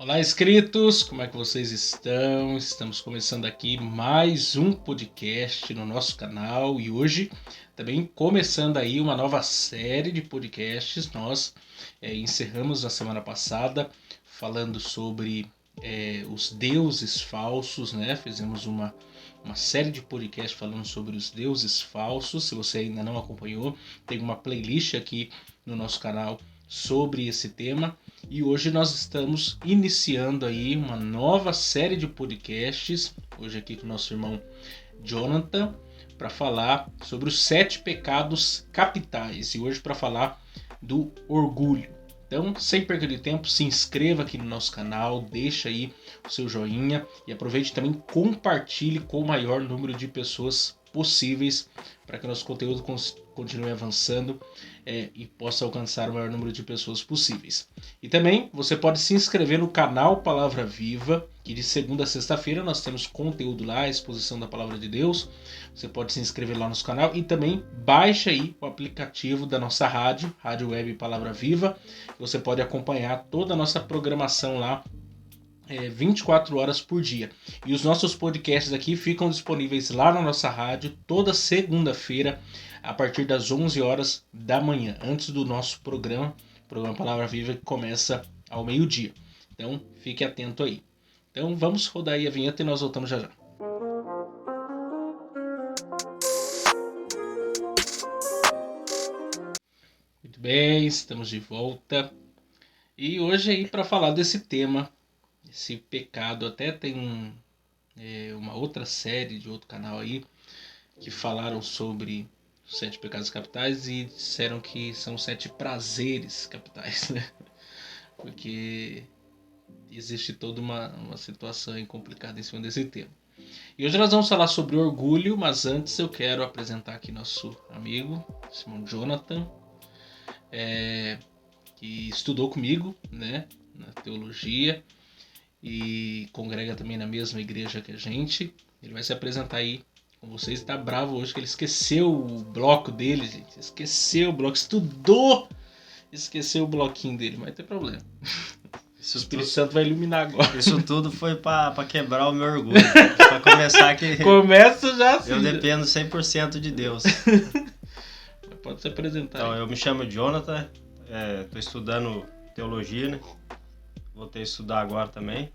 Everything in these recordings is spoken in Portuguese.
Olá, inscritos! Como é que vocês estão? Estamos começando aqui mais um podcast no nosso canal e hoje também começando aí uma nova série de podcasts. Nós encerramos na semana passada falando sobre os deuses falsos, né? Fizemos uma série de podcasts falando sobre os deuses falsos. Se você ainda não acompanhou, tem uma playlist aqui no nosso canal sobre esse tema. E hoje nós estamos iniciando aí uma nova série de podcasts, hoje aqui com o nosso irmão Jonathan, para falar sobre os 7 pecados capitais e hoje para falar do orgulho. Então, sem perda de tempo, se inscreva aqui no nosso canal, deixa aí o seu joinha e aproveite também compartilhe com o maior número de pessoas possíveis para que nosso conteúdo continue avançando e possa alcançar o maior número de pessoas possíveis. E também você pode se inscrever no canal Palavra Viva, que de segunda a sexta-feira nós temos conteúdo lá, a exposição da Palavra de Deus. Você pode se inscrever lá no nosso canal e também baixa aí o aplicativo da nossa rádio Web Palavra Viva. Você pode acompanhar toda a nossa programação lá 24 horas por dia. E os nossos podcasts aqui ficam disponíveis lá na nossa rádio toda segunda-feira a partir das 11 horas da manhã, antes do nosso programa Palavra Viva, que começa ao meio-dia. Então, fique atento aí. Então, vamos rodar aí a vinheta e nós voltamos já já. Muito bem, estamos de volta. E hoje aí para falar desse tema, esse pecado. Até tem uma outra série de outro canal aí que falaram sobre os 7 pecados capitais e disseram que são 7 prazeres capitais, né? Porque existe toda uma situação complicada em cima desse tema. E hoje nós vamos falar sobre orgulho, mas antes eu quero apresentar aqui nosso amigo, Simão Jonathan, que estudou comigo, né, na teologia e congrega também na mesma igreja que a gente. Ele vai se apresentar aí com vocês. Tá bravo hoje que ele esqueceu o bloco dele, gente. Esqueceu o bloco, estudou, esqueceu o bloquinho dele, mas não tem problema. O Espírito Santo vai iluminar agora. Isso tudo foi pra quebrar o meu orgulho. Pra começar que Começa já assim. Eu dependo 100% de Deus. Pode se apresentar. Então, eu me chamo Jonathan, tô estudando teologia, né? Voltei a estudar agora também.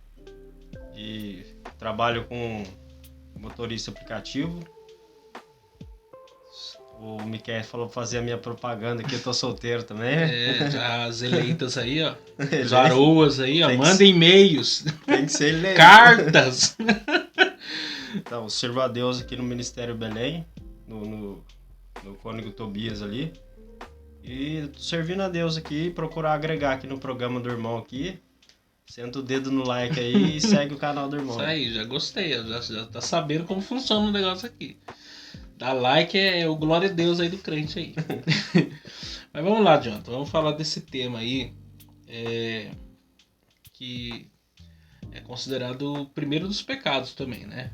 E trabalho com motorista aplicativo. O Miquel falou pra fazer a minha propaganda aqui, eu tô solteiro também. Já as eleitas aí, ó. Os aroas aí, ó. Mandem e-mails. Tem que ser eleito. Cartas. Então, sirvo a Deus aqui no Ministério Belém, no Cônigo Tobias ali. E tô servindo a Deus aqui, procurar agregar aqui no programa do irmão aqui. Senta o dedo no like aí e segue o canal do irmão. Isso aí, já gostei. Já tá sabendo como funciona o negócio aqui. Dá like é o glória a Deus aí do crente aí. Mas vamos lá, Jonathan. Vamos falar desse tema aí. Que é considerado o primeiro dos pecados também, né?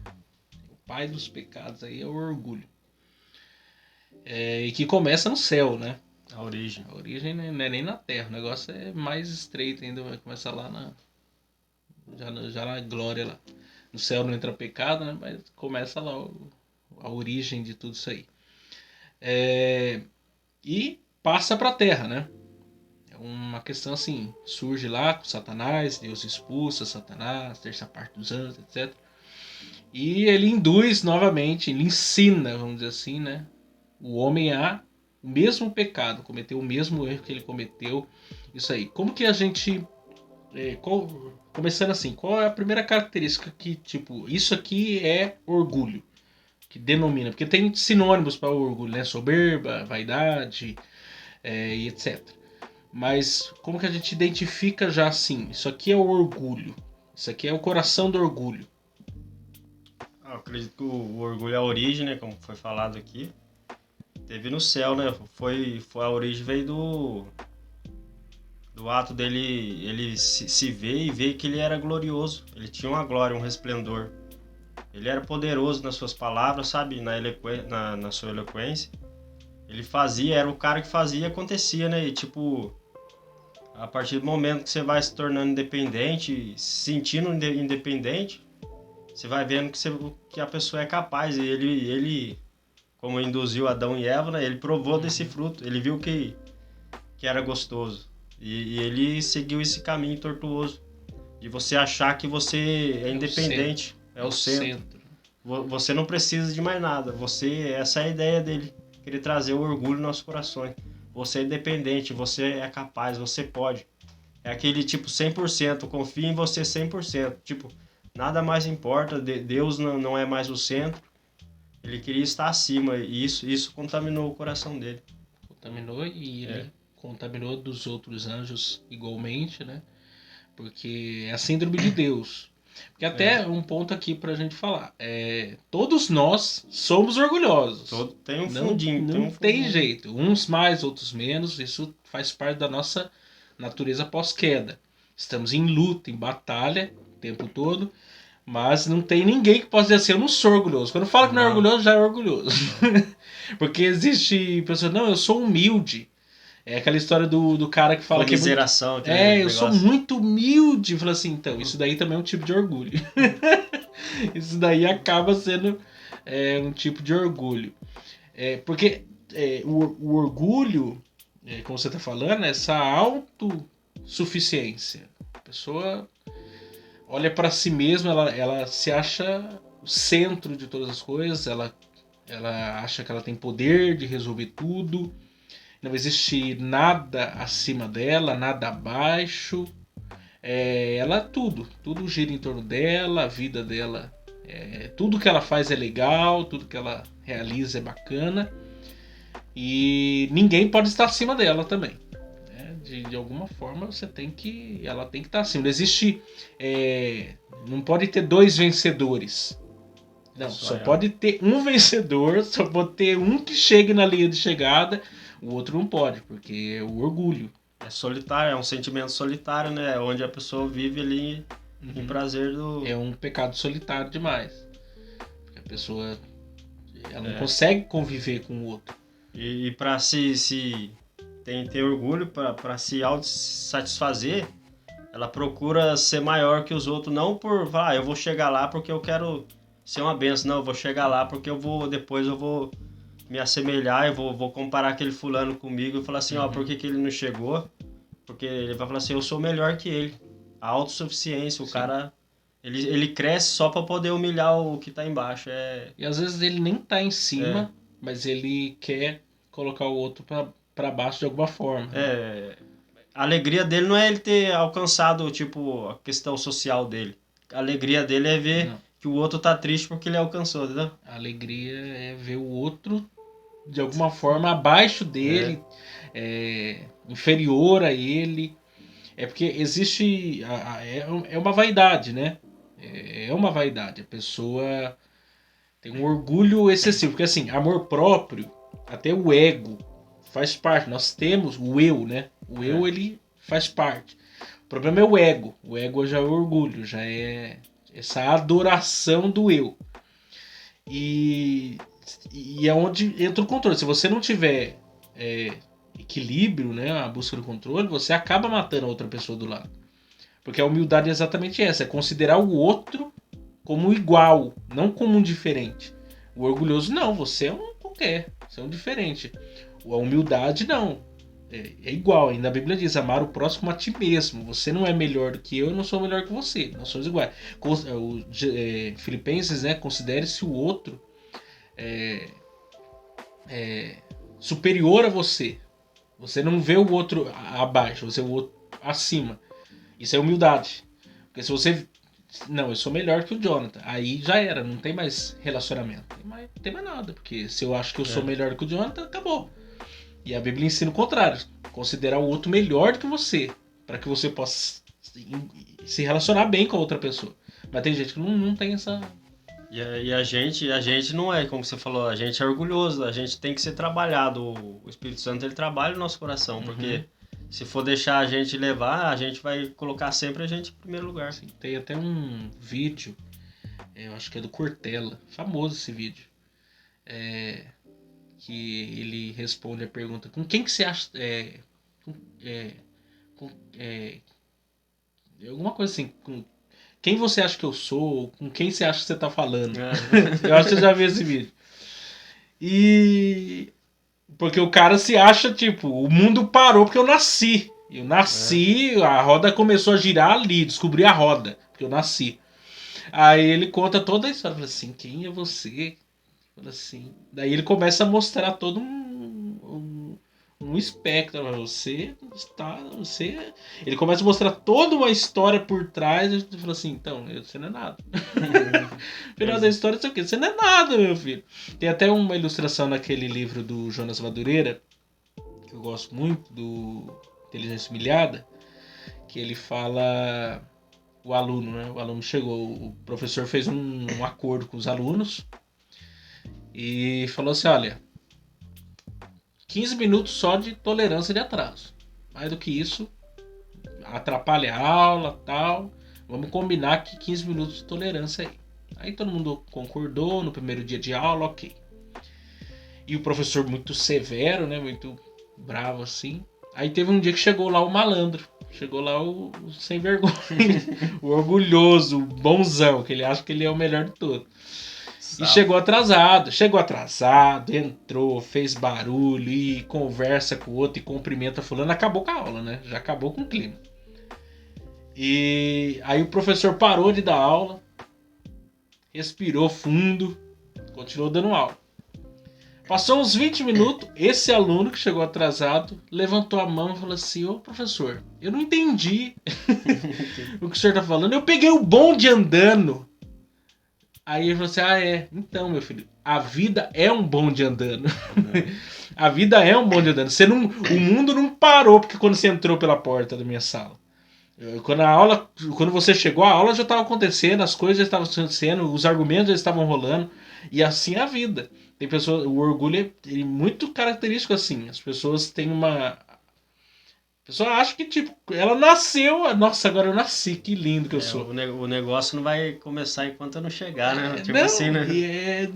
O pai dos pecados aí é o orgulho. E que começa no céu, né? A origem. A origem não é nem na terra. O negócio é mais estreito ainda. Vai começar lá já na glória lá. No céu não entra pecado, né? Mas começa lá a origem de tudo isso aí. E passa para a terra, né? É uma questão assim, surge lá com Satanás, Deus expulsa Satanás, terça parte dos anjos, etc. E ele induz novamente, ele ensina, vamos dizer assim, né? O homem a o mesmo pecado, cometer o mesmo erro que ele cometeu, isso aí. Como que a gente... começando assim, qual é a primeira característica que, tipo, isso aqui é orgulho? Que denomina, porque tem sinônimos para o orgulho, né? Soberba, vaidade, e etc. Mas como que a gente identifica já assim? Isso aqui é o orgulho. Isso aqui é o coração do orgulho. Eu acredito que o orgulho é a origem, né? Como foi falado aqui. Teve no céu, né? Foi a origem veio do ato dele ele se ver e ver que ele era glorioso. Ele tinha uma glória, um resplendor. Ele era poderoso nas suas palavras, sabe? Na sua eloquência. Ele fazia, era o cara que fazia e acontecia, né? E tipo, a partir do momento que você vai se tornando independente, se sentindo independente, você vai vendo que a pessoa é capaz. E ele, como induziu Adão e Eva, né, ele provou desse fruto, ele viu que era gostoso. E ele seguiu esse caminho tortuoso de você achar que você é independente, é o centro. Você não precisa de mais nada. Essa é a ideia dele, querer trazer o orgulho nos nossos corações. Você é independente, você é capaz, você pode. É aquele tipo 100%, confia em você 100%. Tipo, nada mais importa, Deus não é mais o centro. Ele queria estar acima e isso contaminou o coração dele. Contaminou e ele contaminou dos outros anjos igualmente, né? Porque é a síndrome de Deus. Porque até um ponto aqui pra gente falar. Todos nós somos orgulhosos. Tem um fundinho. Não tem jeito. Uns mais, outros menos. Isso faz parte da nossa natureza pós-queda. Estamos em luta, em batalha o tempo todo. Mas não tem ninguém que possa dizer assim, eu não sou orgulhoso. Quando fala que não é orgulhoso, já é orgulhoso. Porque existe pessoa, não, eu sou humilde. É aquela história do cara que fala que é muito... eu sou muito humilde. Fala assim, então, isso daí também é um tipo de orgulho. Isso daí acaba sendo um tipo de orgulho. Porque o orgulho, como você está falando, é essa autossuficiência. A pessoa olha para si mesma, ela se acha o centro de todas as coisas, ela acha que ela tem poder de resolver tudo. Não existe nada acima dela, nada abaixo. Ela tudo gira em torno dela, a vida dela, tudo que ela faz é legal, tudo que ela realiza é bacana e ninguém pode estar acima dela também. De alguma forma ela tem que estar acima. Não existe, não pode ter dois vencedores. Não, só pode ter um vencedor, só pode ter um que chegue na linha de chegada. O outro não pode, porque é o orgulho. É solitário, é um sentimento solitário, né? Onde a pessoa vive ali em prazer do... É um pecado solitário demais. Porque a pessoa ela não consegue conviver com o outro. E para ter orgulho, para se autossatisfazer, ela procura ser maior que os outros, não por falar, eu vou chegar lá porque eu quero ser uma benção, não, eu vou chegar lá porque depois eu vou me assemelhar, eu vou comparar aquele fulano comigo e falar assim, por que ele não chegou? Porque ele vai falar assim, eu sou melhor que ele. A autossuficiência, o cara, ele cresce só para poder humilhar o que tá embaixo. E às vezes ele nem tá em cima, mas ele quer colocar o outro para baixo de alguma forma. A alegria dele não é ele ter alcançado, tipo, a questão social dele. A alegria dele é ver que o outro tá triste porque ele alcançou, entendeu? A alegria é ver o outro de alguma forma abaixo dele, inferior a ele. É porque existe. É uma vaidade, né? É uma vaidade. A pessoa tem um orgulho excessivo. Porque assim, amor próprio, até o ego faz parte. Nós temos o eu, né? O eu, ele faz parte. O problema é o ego. O ego já é o orgulho, já é essa adoração do eu. E é onde entra o controle. Se você não tiver equilíbrio, né, a busca do controle, você acaba matando a outra pessoa do lado. Porque a humildade é exatamente essa, é considerar o outro como igual, não como um diferente. O orgulhoso, não, você é um qualquer, você é um diferente. A humildade, não. É igual, ainda a Bíblia diz, amar o próximo a ti mesmo. Você não é melhor do que eu não sou melhor que você. Nós somos iguais. Filipenses, né, considere-se o outro superior a você. Você não vê o outro abaixo, você vê o outro acima. Isso é humildade. Porque se você... Não, eu sou melhor que o Jonathan. Aí já era, não tem mais relacionamento. Não tem mais nada. Porque se eu acho que eu sou melhor que o Jonathan, acabou. E a Bíblia ensina o contrário. Considerar o outro melhor do que você. Para que você possa se relacionar bem com a outra pessoa. Mas tem gente que não tem essa... E a gente não é, como você falou, a gente é orgulhoso, a gente tem que ser trabalhado. O Espírito Santo, ele trabalha no nosso coração, porque se for deixar a gente levar, a gente vai colocar sempre a gente em primeiro lugar. Sim, tem até um vídeo, eu acho que é do Cortella, famoso esse vídeo, que ele responde a pergunta, com quem que você acha... alguma coisa assim, com quem você acha que eu sou, com quem você acha que você tá falando. Eu acho que você já viu esse vídeo. E... Porque o cara se acha, tipo, o mundo parou porque eu nasci. Eu nasci, a roda começou a girar ali, descobri a roda, porque eu nasci. Aí ele conta toda a história, fala assim, quem é você? Fala assim. Daí ele começa a mostrar todo um espectro. Você está. Você. Ele começa a mostrar toda uma história por trás. E fala assim, então, você não é nada. No final da história, você é o quê? Você não é nada, meu filho. Tem até uma ilustração naquele livro do Jonas Madureira, que eu gosto muito, do Inteligência Humilhada, que ele fala. O aluno, né? O aluno chegou, o professor fez um acordo com os alunos e falou assim, olha, 15 minutos só de tolerância de atraso. Mais do que isso, atrapalha a aula, tal. Vamos combinar que 15 minutos de tolerância aí. Aí todo mundo concordou no primeiro dia de aula, ok. E o professor muito severo, né? Muito bravo assim. Aí teve um dia que chegou lá o malandro. Chegou lá o sem vergonha. O orgulhoso, o bonzão, que ele acha que ele é o melhor de todos. E chegou atrasado, entrou, fez barulho e conversa com o outro e cumprimenta fulano. Acabou com a aula, né? Já acabou com o clima. E aí o professor parou de dar aula, respirou fundo, continuou dando aula. Passou uns 20 minutos, esse aluno que chegou atrasado levantou a mão e falou assim, ô professor, eu não entendi o que o senhor tá falando, eu peguei o bonde andando. Aí ele falou assim, então meu filho, a vida é um bonde andando. A vida é um bonde andando. O mundo não parou porque quando você entrou pela porta da minha sala. Quando você chegou, a aula já estava acontecendo, as coisas já estavam acontecendo, os argumentos já estavam rolando, e assim é a vida. Tem pessoas, o orgulho é muito característico assim. As pessoas têm uma. A pessoa acha que, tipo, ela nasceu. Nossa, agora eu nasci, que lindo que eu sou. O negócio não vai começar enquanto eu não chegar, né? Tipo não, assim, né? E é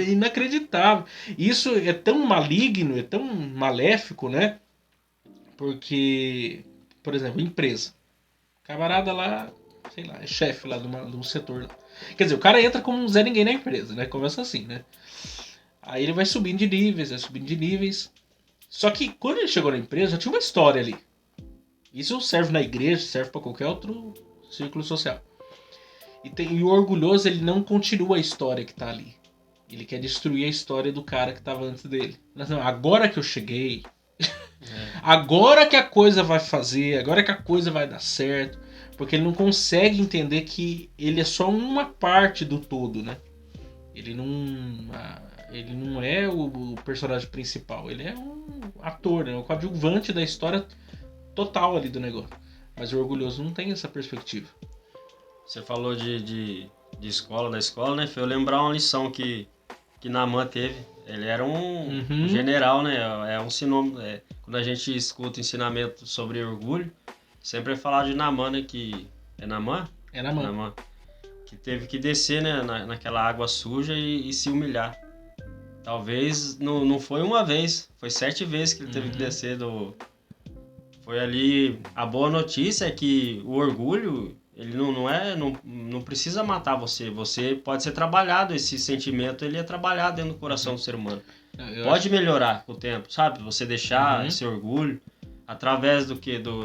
inacreditável. Isso é tão maligno, é tão maléfico, né? Porque, por exemplo, empresa. Camarada lá, sei lá, é chefe lá de um setor lá. Quer dizer, o cara entra como um Zé Ninguém na empresa, né? Começa assim, né? Aí ele vai subindo de níveis, vai subindo de níveis. Só que quando ele chegou na empresa, já tinha uma história ali. Isso serve na igreja, serve para qualquer outro círculo social. E o orgulhoso, ele não continua a história que tá ali. Ele quer destruir a história do cara que tava antes dele. Mas não, agora que eu cheguei, agora que a coisa vai fazer, agora que a coisa vai dar certo. Porque ele não consegue entender que ele é só uma parte do todo, né? Ele não é o personagem principal. Ele é um ator, né? O coadjuvante da história total ali do negócio. Mas o orgulhoso não tem essa perspectiva. Você falou de escola, da escola, né? Foi eu lembrar uma lição que Naaman teve. Ele era um general, né? É um sinônimo. Quando a gente escuta ensinamento sobre orgulho, sempre é falar de Naaman, né? Que é Naaman? É Naaman. Naaman. Que teve que descer, né? Naquela água suja e se humilhar. Talvez não foi uma vez, foi 7 vezes que ele teve que descer do... Foi ali... A boa notícia é que o orgulho, ele não precisa matar você. Você pode ser trabalhado, esse sentimento, ele é trabalhado dentro do coração do ser humano. Pode melhorar com o tempo, sabe? Você deixar esse orgulho através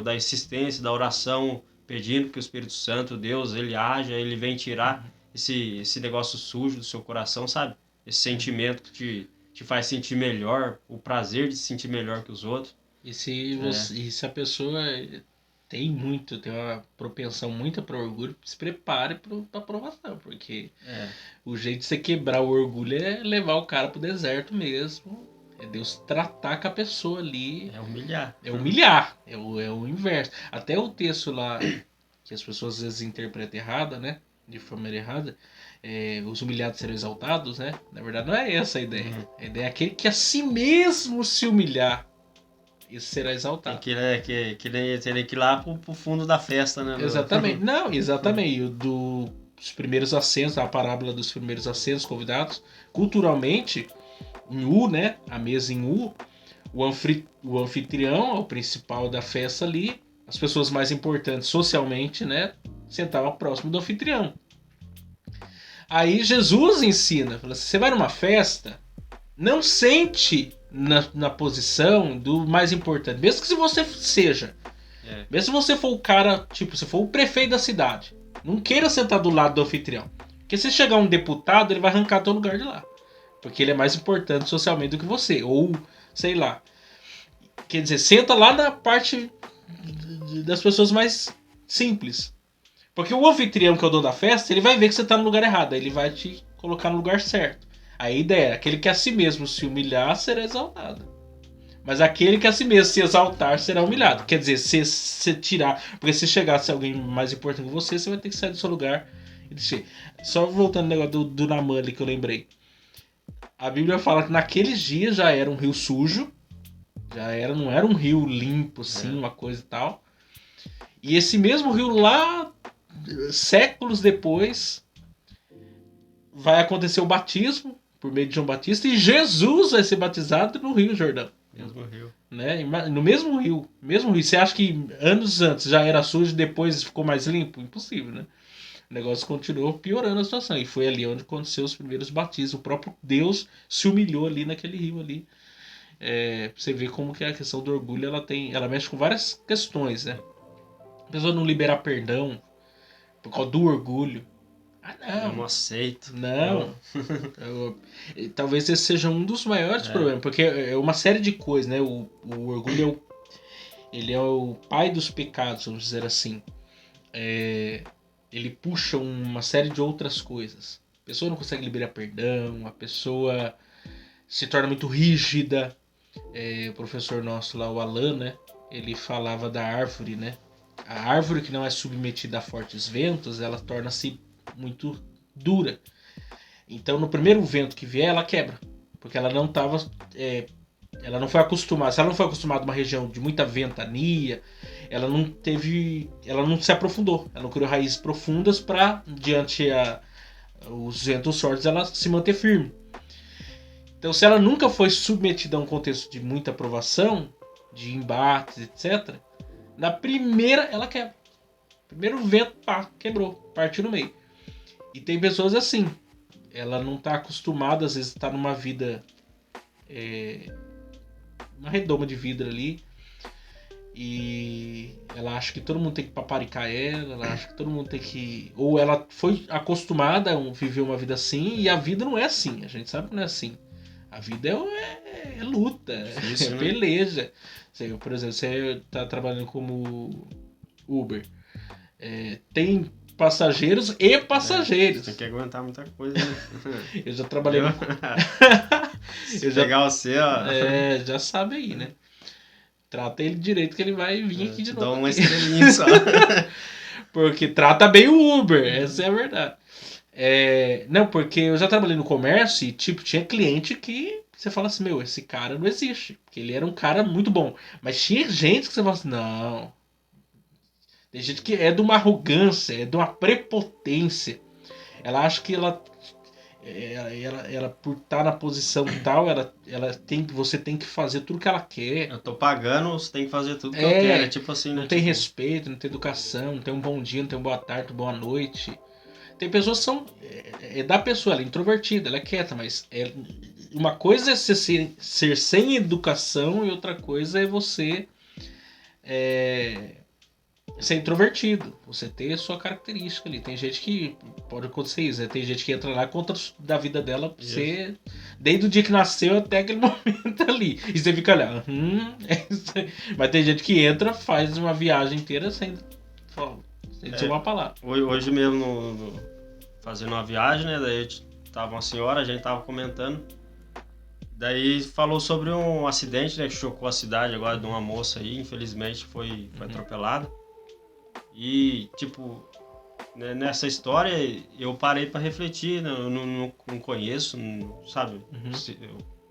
da insistência, da oração, pedindo que o Espírito Santo, Deus, ele haja, ele vem tirar esse negócio sujo do seu coração, sabe? Esse sentimento que te faz sentir melhor, o prazer de se sentir melhor que os outros. E se a pessoa tem uma propensão muito para orgulho, se prepare para aprovação, porque o jeito de você quebrar o orgulho é levar o cara pro deserto mesmo. É Deus tratar com a pessoa ali. É humilhar. É humilhar. É o inverso. Até o texto lá, que as pessoas às vezes interpretam errada, né? De forma errada. Os humilhados serão exaltados, né? Na verdade não é essa a ideia. A ideia é aquele que a si mesmo se humilhar. Isso será exaltado. Teria que ir lá pro fundo da festa, né? Exatamente. Não, exatamente. E dos primeiros assentos, a parábola dos primeiros assentos convidados, culturalmente, em U, né? A mesa em U, o anfitrião, o principal da festa ali, as pessoas mais importantes socialmente, né, sentavam próximo do anfitrião. Aí Jesus ensina, fala assim, você vai numa festa, não sente na posição do mais importante, mesmo que se você seja. Mesmo se você for o cara, tipo, se for o prefeito da cidade, não queira sentar do lado do anfitrião. Porque se chegar um deputado, ele vai arrancar teu lugar de lá. Porque ele é mais importante socialmente do que você. Ou, sei lá. Quer dizer, senta lá na parte das pessoas mais simples. Porque o anfitrião, que é o dono da festa, ele vai ver que você tá no lugar errado. Aí ele vai te colocar no lugar certo. A ideia é, aquele que a si mesmo se humilhar, será exaltado. Mas aquele que a si mesmo se exaltar, será humilhado. Quer dizer, se tirar... Porque se chegasse alguém mais importante que você vai ter que sair do seu lugar e descer. Só voltando no negócio do Naamã ali que eu lembrei. A Bíblia fala que naqueles dias já era um rio sujo. Não era um rio limpo, assim, uma coisa e tal. E esse mesmo rio lá, séculos depois, vai acontecer o batismo por meio de João Batista e Jesus vai ser batizado no Rio Jordão. Mesmo rio. Né? No mesmo rio. Você acha que anos antes já era sujo e depois ficou mais limpo? Impossível, né? O negócio continuou piorando a situação. E foi ali onde aconteceu os primeiros batismos. O próprio Deus se humilhou ali naquele rio ali. Pra você ver como que a questão do orgulho ela mexe com várias questões, né? A pessoa não liberar perdão por causa do orgulho. Ah, não. Eu não aceito. Não. Talvez esse seja um dos maiores problemas, porque é uma série de coisas, né? O orgulho ele é o pai dos pecados, vamos dizer assim. Ele puxa uma série de outras coisas. A pessoa não consegue liberar perdão, a pessoa se torna muito rígida. O professor nosso lá, o Alan, né? Ele falava da árvore, né? A árvore que não é submetida a fortes ventos, ela torna-se muito dura. Então no primeiro vento que vier, ela quebra. Porque ela não estava... ela não foi acostumada. Se ela não foi acostumada a uma região de muita ventania, ela não se aprofundou. Ela não criou raízes profundas para, diante os ventos fortes, ela se manter firme. Então se ela nunca foi submetida a um contexto de muita provação, de embates, etc., na primeira ela quebra. Primeiro vento, pá, quebrou, partiu no meio. E tem pessoas assim, ela não está acostumada, às vezes está numa vida, uma redoma de vidro ali, e ela acha que todo mundo tem que paparicar ela acha que todo mundo tem que... Ou ela foi acostumada a viver uma vida assim, e a vida não é assim, a gente sabe que não é assim. A vida é luta, difícil, peleja. Né? Por exemplo, você está trabalhando como Uber, tem passageiros e passageiros. Tem que aguentar muita coisa, né? Eu já trabalhei no... pegar você, ó. Já sabe aí, né? Trata ele direito que ele vai vir aqui de novo. Dá uma estrelinha só. Porque trata bem o Uber, essa é a verdade. Não, porque eu já trabalhei no comércio e, tipo, tinha cliente que você fala assim, meu, esse cara não existe. Porque ele era um cara muito bom. Mas tinha gente que você fala assim, não... Tem gente que é de uma arrogância, é de uma prepotência. Ela acha que ela por estar na posição tal, você tem que fazer tudo que ela quer. Eu tô pagando, você tem que fazer tudo que eu quero. É tipo assim, né? Não tem respeito, não tem educação, não tem um bom dia, não tem uma boa tarde, boa noite. Tem pessoas que são... da pessoa, ela é introvertida, ela é quieta, mas uma coisa é ser sem educação e outra coisa é você... ser introvertido, você ter a sua característica ali. Tem gente que pode acontecer isso, né? Tem gente que entra lá contra da vida dela ser desde o dia que nasceu até aquele momento ali. E você fica lá, mas tem gente que entra, faz uma viagem inteira sem dizer uma palavra. Hoje mesmo, fazendo uma viagem, né? Daí tava uma senhora, a gente tava comentando. Daí falou sobre um acidente, né? Que chocou a cidade agora de uma moça aí, infelizmente foi atropelada. E, tipo, né, nessa história eu parei pra refletir, né? Eu não conheço, sabe?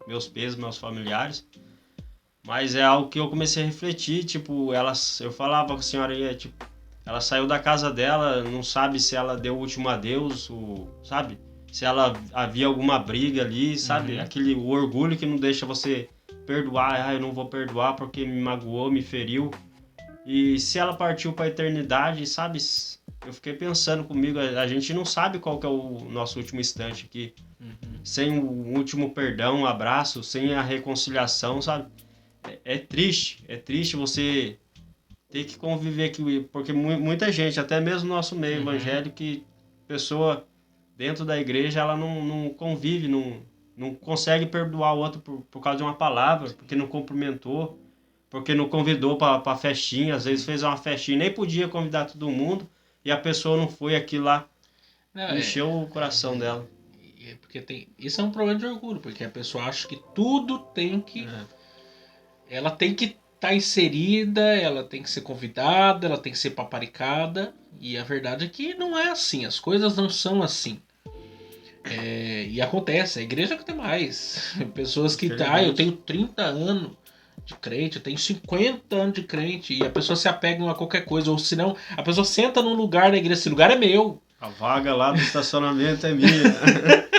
Meus pesos, meus familiares. Mas é algo que eu comecei a refletir, tipo, eu falava com a senhora, tipo, ela saiu da casa dela, não sabe se ela deu o último adeus, sabe? Se ela havia alguma briga ali, sabe? O orgulho que não deixa você perdoar, eu não vou perdoar porque me magoou, me feriu. E se ela partiu para a eternidade, sabe? Eu fiquei pensando comigo, a gente não sabe qual que é o nosso último instante aqui. Sem o último perdão, um abraço, sem a reconciliação, sabe? É triste você ter que conviver aqui, porque muita gente, até mesmo no nosso meio evangélico, que pessoa dentro da igreja, ela não convive, não consegue perdoar o outro por causa de uma palavra, porque não cumprimentou, porque não convidou para festinha, às vezes fez uma festinha, nem podia convidar todo mundo, e a pessoa não foi, aquilo lá Não, encheu o coração dela. Porque isso é um problema de orgulho, porque a pessoa acha que tudo tem que... Ela tem que estar inserida, ela tem que ser convidada, ela tem que ser paparicada, e a verdade é que não é assim, as coisas não são assim. E acontece, a igreja que tem mais. Pessoas que eu tenho 30 anos de crente, eu tenho 50 anos de crente, e a pessoa se apega a qualquer coisa, ou senão a pessoa senta num lugar da igreja, esse lugar é meu. A vaga lá do estacionamento é minha.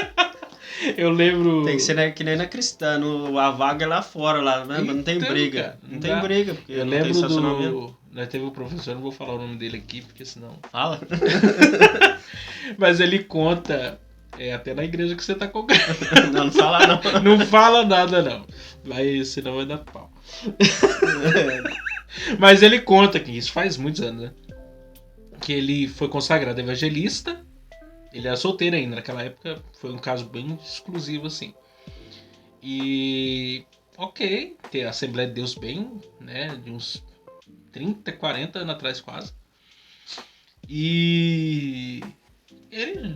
Eu lembro... Tem que ser que nem na cristã, a vaga é lá fora, lá, né? Mas não tem briga. Cara, não tem briga, porque eu não lembro tem estacionamento. Nós teve um professor, não vou falar o nome dele aqui, porque senão... Fala. Mas ele conta, até na igreja que você tá congregando. Não fala não. Não fala nada não, mas senão vai dar pau. Mas ele conta que isso faz muitos anos, né? Que ele foi consagrado evangelista. Ele era solteiro ainda, naquela época foi um caso bem exclusivo assim. E ok, ter a Assembleia de Deus bem, né, de uns 30, 40 anos atrás quase. E ele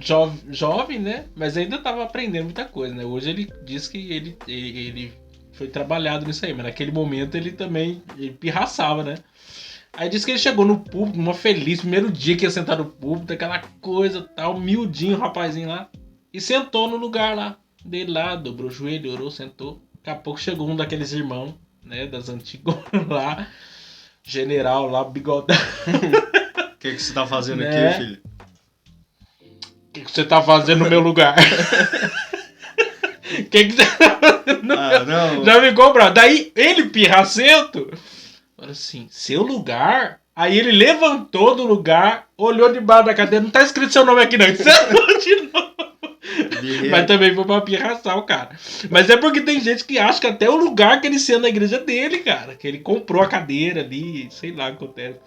jovem, né, mas ainda estava aprendendo muita coisa, né. Hoje ele diz que ele foi trabalhado nisso aí, mas naquele momento ele pirraçava, né. Aí disse que ele chegou no púlpito, uma feliz, primeiro dia que ia sentar no púlpito, aquela coisa tal, miudinho, rapazinho lá. E sentou no lugar lá, dele lá, dobrou o joelho, orou, sentou. Daqui a pouco chegou um daqueles irmãos, né, das antigas lá, general lá, bigodão. O que você tá fazendo né? aqui, filho? O que você tá fazendo no meu lugar? O que você tá fazendo no meu... Não. Já ficou bravo. Daí ele pirracento... Falei assim, seu lugar? Aí ele levantou do lugar, olhou debaixo da cadeira, não tá escrito seu nome aqui não, sentou de novo. Mas também foi pra pirraçar o cara. Mas é porque tem gente que acha que até o lugar que ele senta na igreja é dele, cara. Que ele comprou a cadeira ali, sei lá o que acontece.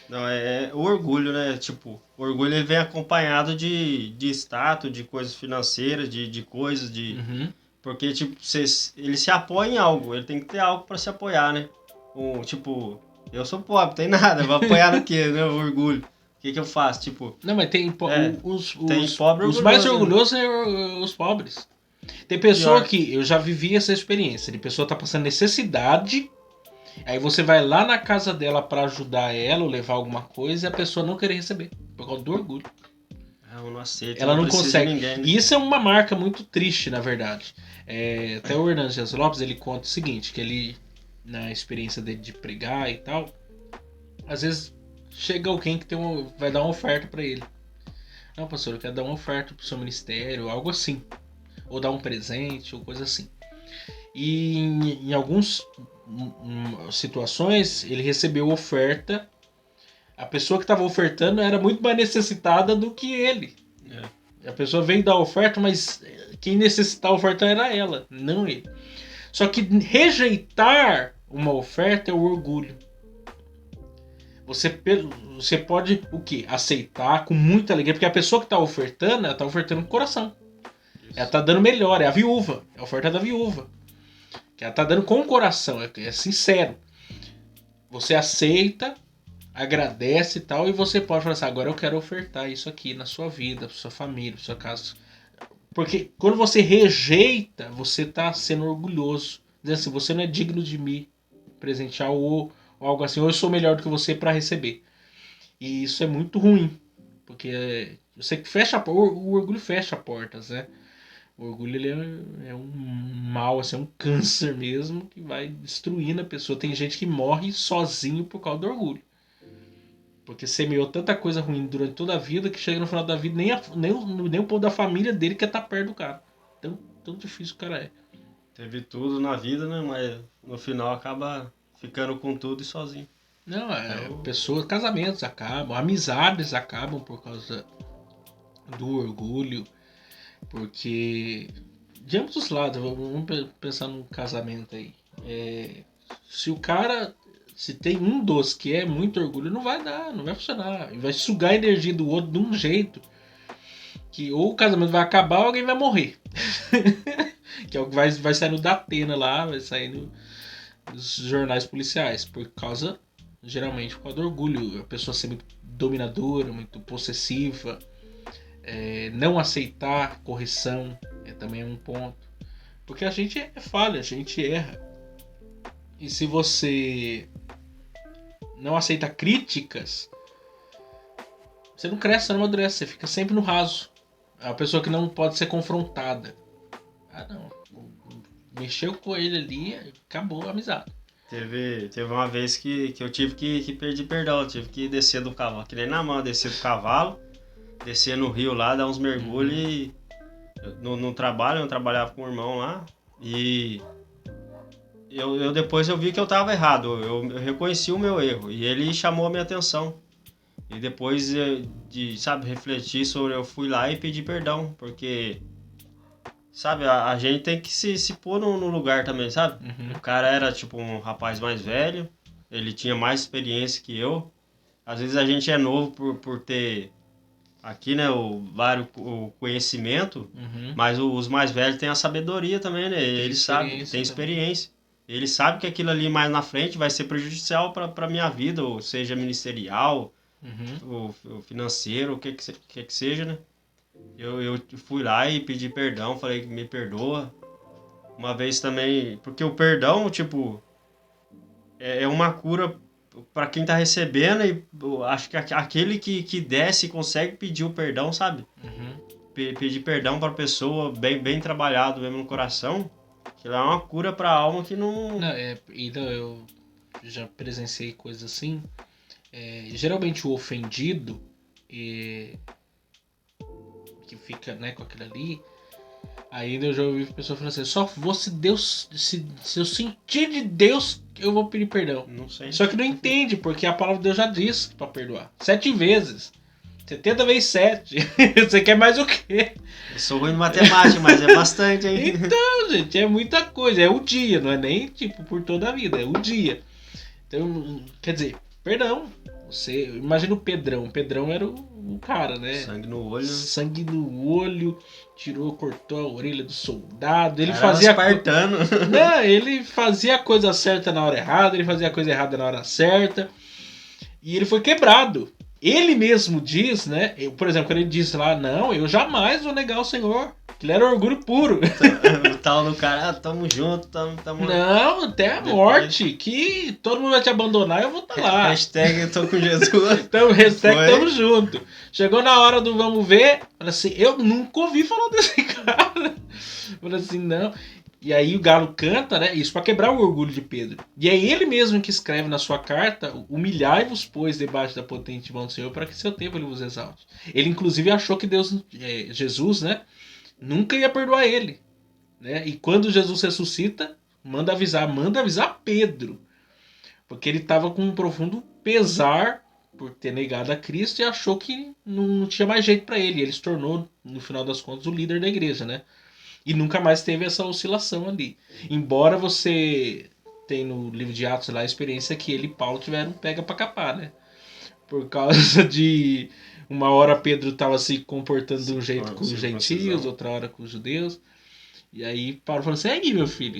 Não, é o orgulho, né? Tipo, o orgulho ele vem acompanhado de status, de coisas financeiras, de coisas, de... Porque, tipo, ele se apoia em algo, ele tem que ter algo pra se apoiar, né? Tipo, eu sou pobre, tem nada, vou apoiar no quê, né? O orgulho. O que eu faço? Tipo... Não, mas tem tem pobre os mais orgulhosos é os pobres. Tem pessoa que... Eu já vivi essa experiência. De pessoa tá passando necessidade. Aí você vai lá na casa dela pra ajudar ela ou levar alguma coisa e a pessoa não querer receber. Por causa do orgulho. Eu não aceito. Ela não consegue. Ninguém, né? E isso é uma marca muito triste, na verdade. Até o Hernandes Dias Lopes, ele conta o seguinte, que ele... na experiência dele de pregar e tal, às vezes chega alguém que vai dar uma oferta pra ele. Não, pastor, eu quero dar uma oferta pro seu ministério, algo assim. Ou dar um presente, ou coisa assim. E em algumas situações, ele recebeu oferta. A pessoa que estava ofertando era muito mais necessitada do que ele. A pessoa veio dar oferta, mas quem necessitava a oferta era ela, não ele. Só que rejeitar uma oferta é o orgulho. Você pode o quê? Aceitar com muita alegria, porque a pessoa que está ofertando, ela está ofertando com o coração. Isso. Ela está dando melhor, é a viúva, é a oferta da viúva. Que ela está dando com o coração, é sincero. Você aceita, agradece e tal, e você pode falar assim, agora eu quero ofertar isso aqui na sua vida, na sua família, na sua casa. Porque quando você rejeita, você está sendo orgulhoso. Dizendo assim, você não é digno de me presentear ou algo assim, ou eu sou melhor do que você para receber. E isso é muito ruim. Porque você fecha o orgulho fecha portas, né? O orgulho ele é um mal, assim, é um câncer mesmo que vai destruindo a pessoa. Tem gente que morre sozinho por causa do orgulho. Porque semeou tanta coisa ruim durante toda a vida que chega no final da vida nem o povo da família dele quer estar perto do cara. Tão difícil o cara é. Teve tudo na vida, né? Mas no final acaba ficando com tudo e sozinho. Não, casamentos acabam, amizades acabam por causa do orgulho, porque de ambos os lados, vamos pensar num casamento aí. Se tem um dos que é muito orgulho, não vai dar, não vai funcionar. E vai sugar a energia do outro de um jeito que ou o casamento vai acabar ou alguém vai morrer. Que é o que vai sair no Datena lá, vai sair nos jornais policiais. Geralmente por causa do orgulho. A pessoa ser muito dominadora, muito possessiva. Não aceitar correção também é um ponto. Porque a gente é falha, a gente erra. E se você não aceita críticas, você não cresce, você não amadurece, você fica sempre no raso. É uma pessoa que não pode ser confrontada. Não. Mexeu com ele ali, acabou a amizade. Teve uma vez que eu tive que pedir perdão, eu tive que descer do cavalo, que nem na mão, descer do cavalo, descer no rio lá, dar uns mergulhos e no trabalho, eu trabalhava com o irmão lá e depois eu vi que eu tava errado, eu reconheci o meu erro e ele chamou a minha atenção. E depois de refletir sobre, eu fui lá e pedi perdão, porque, a gente tem que se pôr no lugar também, sabe? Uhum. O cara era, um rapaz mais velho, ele tinha mais experiência que eu. Às vezes a gente é novo por ter aqui, né, o conhecimento, mas os mais velhos têm a sabedoria também, né? Eles sabem, tem experiência. Ele sabe que aquilo ali mais na frente vai ser prejudicial para minha vida, ou seja ministerial, o financeiro, o que seja, né? Eu fui lá e pedi perdão, falei que me perdoa. Uma vez também, porque o perdão, é uma cura para quem tá recebendo e acho que aquele que desce consegue pedir o perdão, sabe? Pedir perdão pra pessoa bem trabalhado mesmo no coração, que é uma cura pra alma que não... Então eu já presenciei coisas assim. Geralmente o ofendido que fica, né, com aquilo ali, ainda eu já ouvi pessoa falando assim, só vou se Deus, se eu sentir de Deus, eu vou pedir perdão. Não sei. Só que não entende, porque a palavra de Deus já diz pra perdoar 7 vezes. 70 vezes 7. Você quer mais o quê? Eu sou ruim em matemática, mas é bastante, hein? Então, gente, é muita coisa. É o dia, não é nem por toda a vida, é o dia. Então, quer dizer, perdão. Você imagina o Pedrão. O Pedrão era o cara, né? Sangue no olho. Cortou a orelha do soldado. Ele era fazia espartano. Não, ele fazia a coisa certa na hora errada, ele fazia a coisa errada na hora certa. E ele foi quebrado. Ele mesmo diz, né? Por exemplo, quando ele disse lá, não, eu jamais vou negar o Senhor. Ele era orgulho puro. O tal do cara, tamo junto, tamo... Não, até a morte, que todo mundo vai te abandonar, eu vou estar lá. Hashtag eu tô com Jesus. Então, hashtag tamo junto. Chegou na hora do vamos ver, falei assim, eu nunca ouvi falar desse cara. Falei assim, não. E aí o Galo canta, né? Isso para quebrar o orgulho de Pedro. E é ele mesmo que escreve na sua carta, humilhai-vos, pois, debaixo da potente mão do Senhor, para que seu tempo ele vos exalte. Ele, inclusive, achou que Jesus, né? Nunca ia perdoar ele, né? E quando Jesus ressuscita, manda avisar Pedro, porque ele estava com um profundo pesar por ter negado a Cristo e achou que não tinha mais jeito para ele. Ele se tornou, no final das contas, o líder da igreja, né? E nunca mais teve essa oscilação ali. Embora você tem no livro de Atos lá a experiência que ele e Paulo tiveram pega para capar, né? Por causa de... Uma hora Pedro estava se comportando de um jeito com os gentios, outra hora com os judeus. E aí Paulo falou assim, aí meu filho,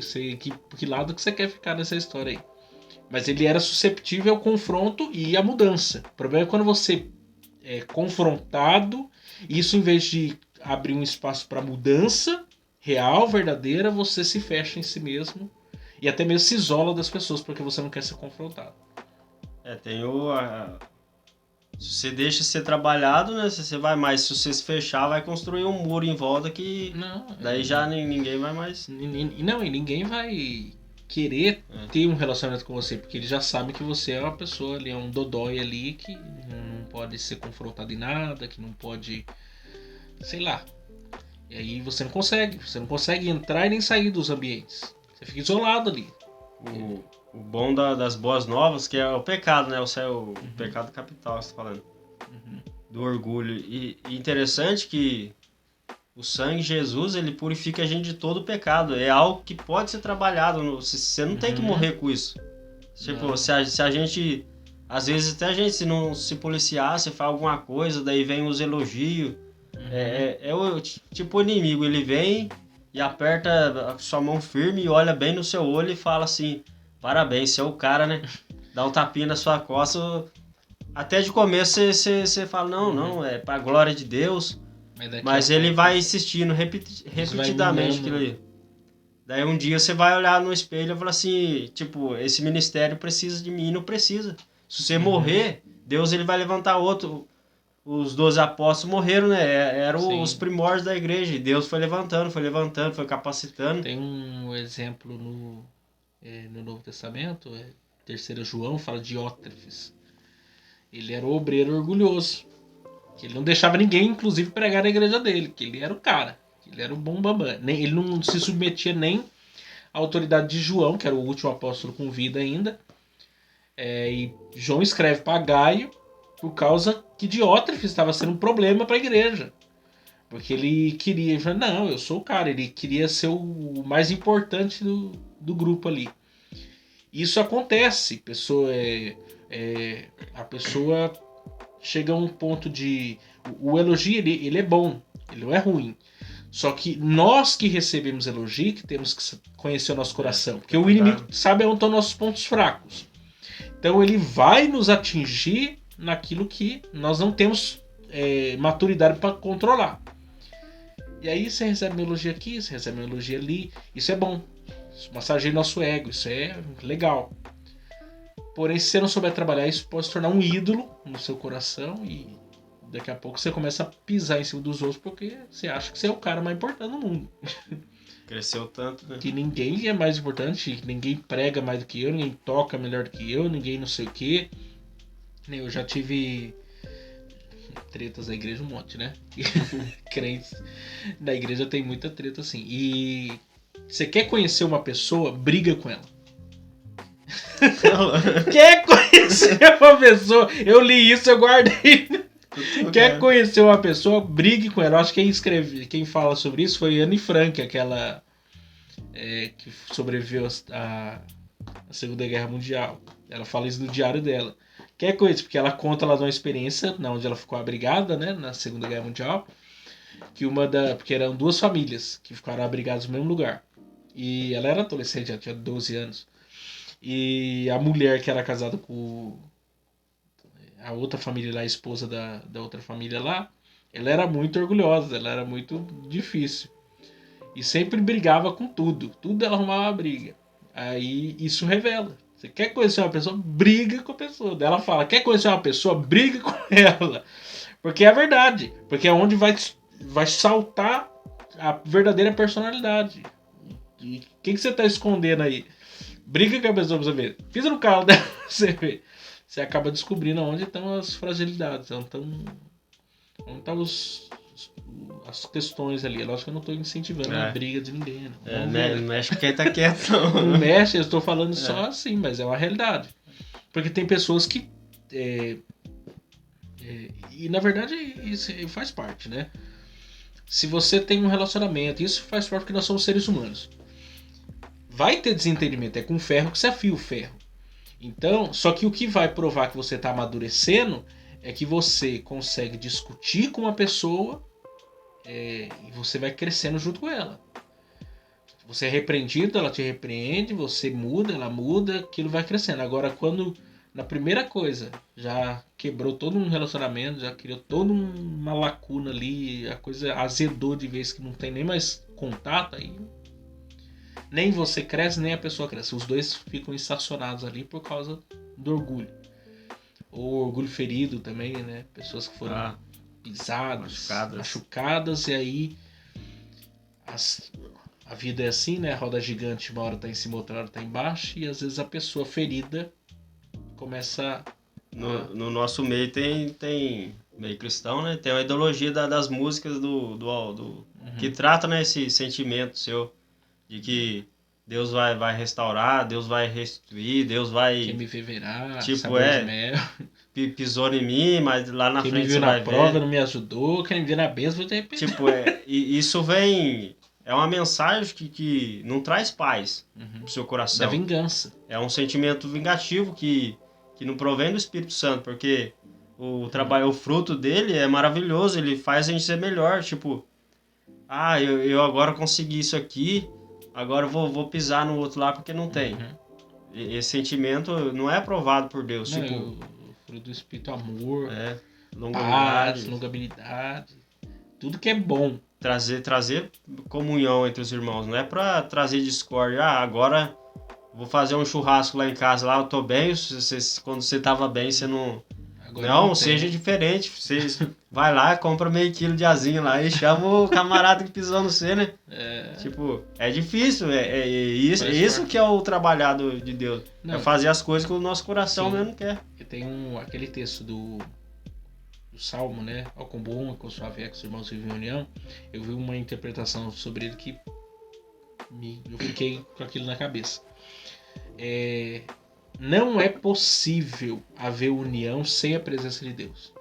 que lado que você quer ficar nessa história aí? Mas ele era susceptível ao confronto e à mudança. O problema é quando você é confrontado, isso em vez de abrir um espaço para mudança real, verdadeira, você se fecha em si mesmo e até mesmo se isola das pessoas porque você não quer ser confrontado. Tem se você deixa ser trabalhado, né? Se você vai mais, se você se fechar, vai construir um muro em volta que daí já ninguém vai mais. Não, e ninguém vai querer ter um relacionamento com você, porque eles já sabem que você é uma pessoa ali, é um dodói ali que não pode ser confrontado em nada, que não pode, sei lá. E aí você não consegue entrar e nem sair dos ambientes. Você fica isolado ali. o bom das boas novas, que é o pecado, né? O pecado capital, você tá falando. Do orgulho. E interessante que o sangue de Jesus, ele purifica a gente de todo o pecado. É algo que pode ser trabalhado. Você não tem que morrer com isso. Tipo, se a gente... Às vezes até a gente, se não se policiar, se faz alguma coisa, daí vem os elogios. É o tipo o inimigo, ele vem e aperta a sua mão firme e olha bem no seu olho e fala assim, parabéns, você é o cara, né? Dá um tapinha na sua costa. Até de começo você fala, não, é pra glória de Deus. Mas ele vai insistindo repetidamente aquilo ali. Daí um dia você vai olhar no espelho e falar assim, tipo, esse ministério precisa de mim, não precisa. Se você morrer, Deus ele vai levantar outro. Os 12 apóstolos morreram, né? Eram os primórdios da igreja. E Deus foi levantando, foi capacitando. Tem um exemplo no Novo Testamento, 3 João, fala de Diótrefes. Ele era o obreiro orgulhoso. Que ele não deixava ninguém, inclusive, pregar na igreja dele. Que ele era o cara. Que ele era o bom bambam. Ele não se submetia nem à autoridade de João, que era o último apóstolo com vida ainda. E João escreve para Gaio por causa que Diótrefes estava sendo um problema para a igreja. Porque ele queria, ele falou, não, eu sou o cara, ele queria ser o mais importante do grupo ali. Isso acontece, a pessoa chega a um ponto de... O elogio, ele é bom, ele não é ruim. Só que nós que recebemos elogio, que temos que conhecer o nosso coração. Porque o inimigo sabe onde estão nossos pontos fracos. Então ele vai nos atingir naquilo que nós não temos maturidade para controlar. E aí você recebe uma elogio aqui, você recebe uma elogio ali. Isso é bom. Isso massageia nosso ego, isso é legal. Porém, se você não souber trabalhar, isso pode se tornar um ídolo no seu coração e daqui a pouco você começa a pisar em cima dos outros porque você acha que você é o cara mais importante do mundo. Cresceu tanto, né? Que ninguém é mais importante, ninguém prega mais do que eu, ninguém toca melhor do que eu, ninguém não sei o que. Eu já tive tretas na igreja, um monte, né? Crentes na igreja tem muita treta assim. E você quer conhecer uma pessoa, briga com ela. Quer conhecer uma pessoa? Eu li isso, eu guardei. Quer conhecer uma pessoa, brigue com ela. Eu acho que quem fala sobre isso foi Anne Frank, aquela que sobreviveu à Segunda Guerra Mundial. Ela fala isso no diário dela. Quer conhecer? Porque ela conta lá de uma experiência onde ela ficou abrigada, né, na Segunda Guerra Mundial. Porque eram 2 famílias que ficaram abrigadas no mesmo lugar. E ela era adolescente, já tinha 12 anos. E a mulher que era casada com a outra família lá, a esposa da outra família lá, ela era muito orgulhosa, ela era muito difícil. E sempre brigava com tudo. Tudo ela arrumava briga. Aí isso revela. Você quer conhecer uma pessoa, briga com a pessoa. Daí ela fala, quer conhecer uma pessoa, briga com ela. Porque é a verdade. Porque é onde vai saltar a verdadeira personalidade. E o que você tá escondendo aí? Briga com a pessoa pra você ver. Pisa no carro dela pra você ver. Você acaba descobrindo onde estão as fragilidades. Onde estão as questões ali. É lógico que eu não estou incentivando a briga de ninguém. Não mexe com quem tá quieto, não. Não mexe, eu estou falando só assim, mas é uma realidade. Porque tem pessoas que... e na verdade isso faz parte, né? Se você tem um relacionamento, isso faz parte porque nós somos seres humanos. Vai ter desentendimento, é com ferro que se afia o ferro. Então, só que o que vai provar que você está amadurecendo é que você consegue discutir com uma pessoa e você vai crescendo junto com ela. Você é repreendido, ela te repreende, você muda, ela muda, aquilo vai crescendo. Agora, quando na primeira coisa já quebrou todo um relacionamento, já criou toda uma lacuna ali, a coisa azedou de vez que não tem nem mais contato, aí nem você cresce, nem a pessoa cresce. Os dois ficam estacionados ali por causa do orgulho. Ou orgulho ferido também, né? Pessoas que foram pisadas, machucadas, e aí a vida é assim, né? A roda gigante, uma hora tá em cima, outra hora tá embaixo, e às vezes a pessoa ferida começa... No nosso meio tem meio cristão, né? Tem a ideologia das músicas do que trata, né, esse sentimento seu de que Deus vai restaurar, Deus vai restituir, Deus vai... Quem me vê verá, Tipo, sabor de mel. Pisou em mim, mas lá na Quem me frente viu você na vai prova ver. não me ajudou, quem me viu na bênção vai ter arrependido. Tipo, e isso vem... É uma mensagem que não traz paz pro seu Da coração. vingança. É um sentimento vingativo que não provém do Espírito Santo, porque o trabalho, o fruto dele é maravilhoso, ele faz a gente ser melhor. Tipo, eu agora consegui isso aqui, agora eu vou pisar no outro lá porque não tem. Esse sentimento não é aprovado por Deus. Não, Tipo, o fruto do Espírito, amor, paz, longanimidade, longanimidade, tudo que é bom. trazer comunhão entre os irmãos, não é pra trazer discórdia. Agora vou fazer um churrasco lá em casa, lá eu tô bem, quando você tava bem, você não... Agora Não, tem. seja diferente. Você vai lá, compra meio quilo de asinho lá e chama o camarada que pisou no você, né? Tipo, é difícil. Isso que é o trabalhado de Deus. Não, é fazer as coisas que o nosso coração mesmo quer. E tem aquele texto do Salmo, né? Ao quão bom e com suave é que os irmãos vivem em união. Eu vi uma interpretação sobre ele que eu fiquei com aquilo na cabeça. Não é possível haver união sem a presença de Deus.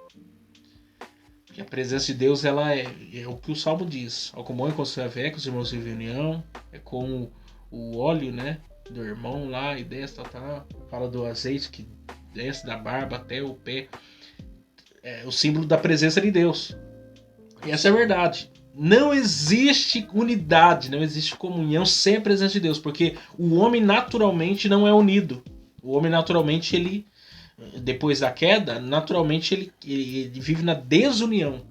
Porque a presença de Deus, ela é o que o Salmo diz. Ao comum e com suave é que os irmãos vivem em união. É como o óleo, né? Do irmão lá e desce, fala do azeite que desce da barba até o pé. É o símbolo da presença de Deus. E essa é a verdade. Não existe unidade, não existe comunhão sem a presença de Deus, porque o homem naturalmente não é unido. O homem naturalmente, ele, depois da queda, naturalmente ele vive na desunião.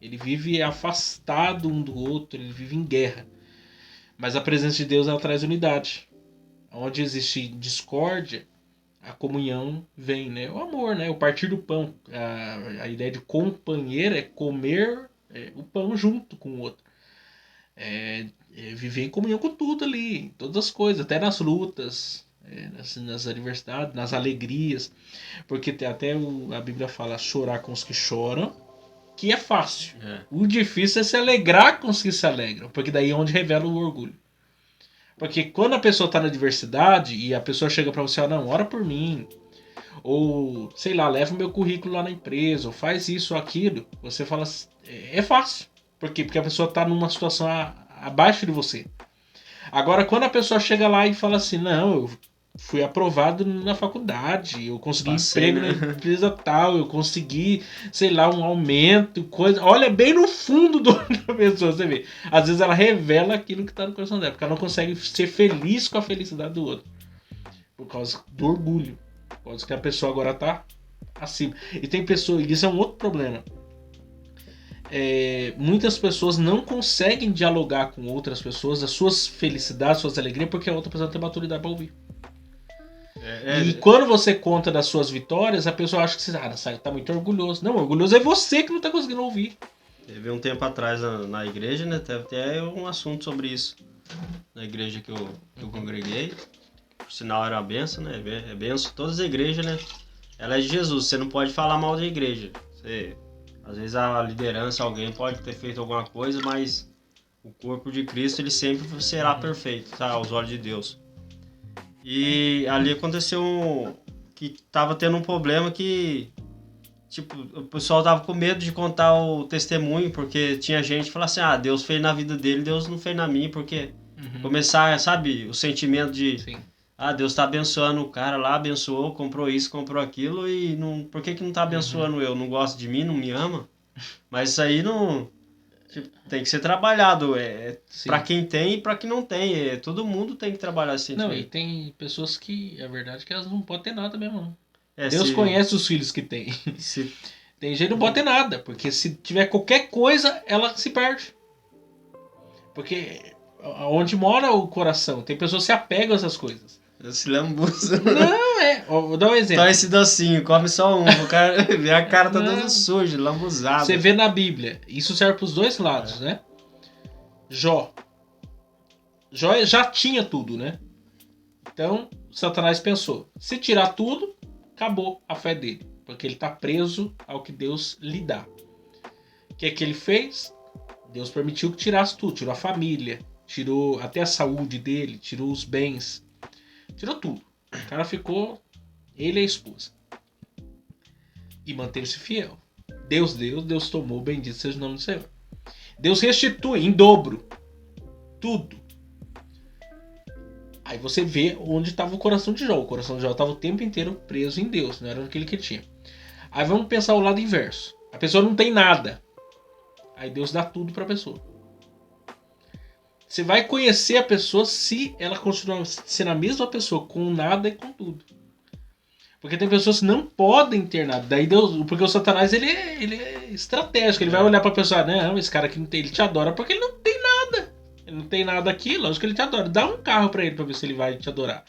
Ele vive afastado um do outro, ele vive em guerra. Mas a presença de Deus, ela traz unidade. Onde existe discórdia, a comunhão vem, né? O amor, né? O partir do pão. A ideia de companheiro é comer o pão junto com o outro. Viver em comunhão com tudo ali, todas as coisas, até nas lutas, nas adversidades, nas alegrias. Porque até a Bíblia fala chorar com os que choram, que é fácil. O difícil é se alegrar com os que se alegram, porque daí é onde revela o orgulho. Porque quando a pessoa está na adversidade e a pessoa chega para você, não, ora por mim, ou sei lá, leva o meu currículo lá na empresa, ou faz isso ou aquilo, você fala, é fácil. Por quê? Porque a pessoa está numa situação abaixo de você. Agora, quando a pessoa chega lá e fala assim, não, eu fui aprovado na faculdade, eu consegui emprego na empresa tal, eu consegui, sei lá, um aumento, coisa. Olha bem no fundo da pessoa, você vê. Às vezes ela revela aquilo que está no coração dela, porque ela não consegue ser feliz com a felicidade do outro. Por causa do orgulho. Por causa que a pessoa agora está acima. E tem pessoas, e isso é um outro problema. Muitas pessoas não conseguem dialogar com outras pessoas as suas felicidades, suas alegrias, porque a outra pessoa não tem maturidade para ouvir. E quando você conta das suas vitórias, a pessoa acha que você tá muito orgulhoso. Não, orgulhoso é você que não tá conseguindo ouvir. Teve um tempo atrás na igreja, né? Teve até um assunto sobre isso. Na igreja que eu congreguei. Por sinal era uma benção, né? É benção. Todas as igrejas, né? Ela é de Jesus. Você não pode falar mal da igreja. Às vezes a liderança, alguém pode ter feito alguma coisa, mas o corpo de Cristo, ele sempre será perfeito, tá? Aos olhos de Deus. E ali aconteceu que tava tendo um problema que, tipo, o pessoal tava com medo de contar o testemunho, porque tinha gente que falava assim, Deus fez na vida dele, Deus não fez na minha, porque começar, sabe, o sentimento de, Sim. Deus tá abençoando o cara lá, abençoou, comprou isso, comprou aquilo, e não, por que não tá abençoando eu? Não gosta de mim, não me ama? Mas isso aí não... Tipo, tem que ser trabalhado, pra quem tem e pra quem não tem, todo mundo tem que trabalhar esse sentimento. Não, e tem pessoas que, a verdade é que elas não podem ter nada mesmo, não. Deus conhece os filhos que tem. Tem gente que não pode ter nada, porque se tiver qualquer coisa, ela se perde. Porque onde mora o coração, tem pessoas que se apegam a essas coisas. Se lambuza. Não, vou dar um exemplo. Só esse docinho, come só um. O cara vê a cara tá toda suja, lambuzada. Você vê na Bíblia, isso serve pros dois lados, né? Jó já tinha tudo, né? Então, Satanás pensou, se tirar tudo, acabou a fé dele. Porque ele está preso ao que Deus lhe dá. O que é que ele fez? Deus permitiu que tirasse tudo, tirou a família, tirou até a saúde dele, tirou os bens, tirou tudo. O cara ficou, ele e a esposa. E manteve-se fiel. Deus deu, Deus tomou, bendito seja o nome do Senhor. Deus restitui em dobro tudo. Aí você vê onde estava o coração de Jó. O coração de Jó estava o tempo inteiro preso em Deus, não era aquele que ele tinha. Aí vamos pensar o lado inverso. A pessoa não tem nada. Aí Deus dá tudo para a pessoa. Você vai conhecer a pessoa se ela continuar sendo a mesma pessoa, com nada e com tudo. Porque tem pessoas que não podem ter nada. Daí Deus, porque o Satanás ele é estratégico. Ele vai olhar pra pessoa, não, esse cara aqui não tem, ele te adora porque ele não tem nada. Ele não tem nada aqui, lógico que ele te adora. Dá um carro pra ele pra ver se ele vai te adorar.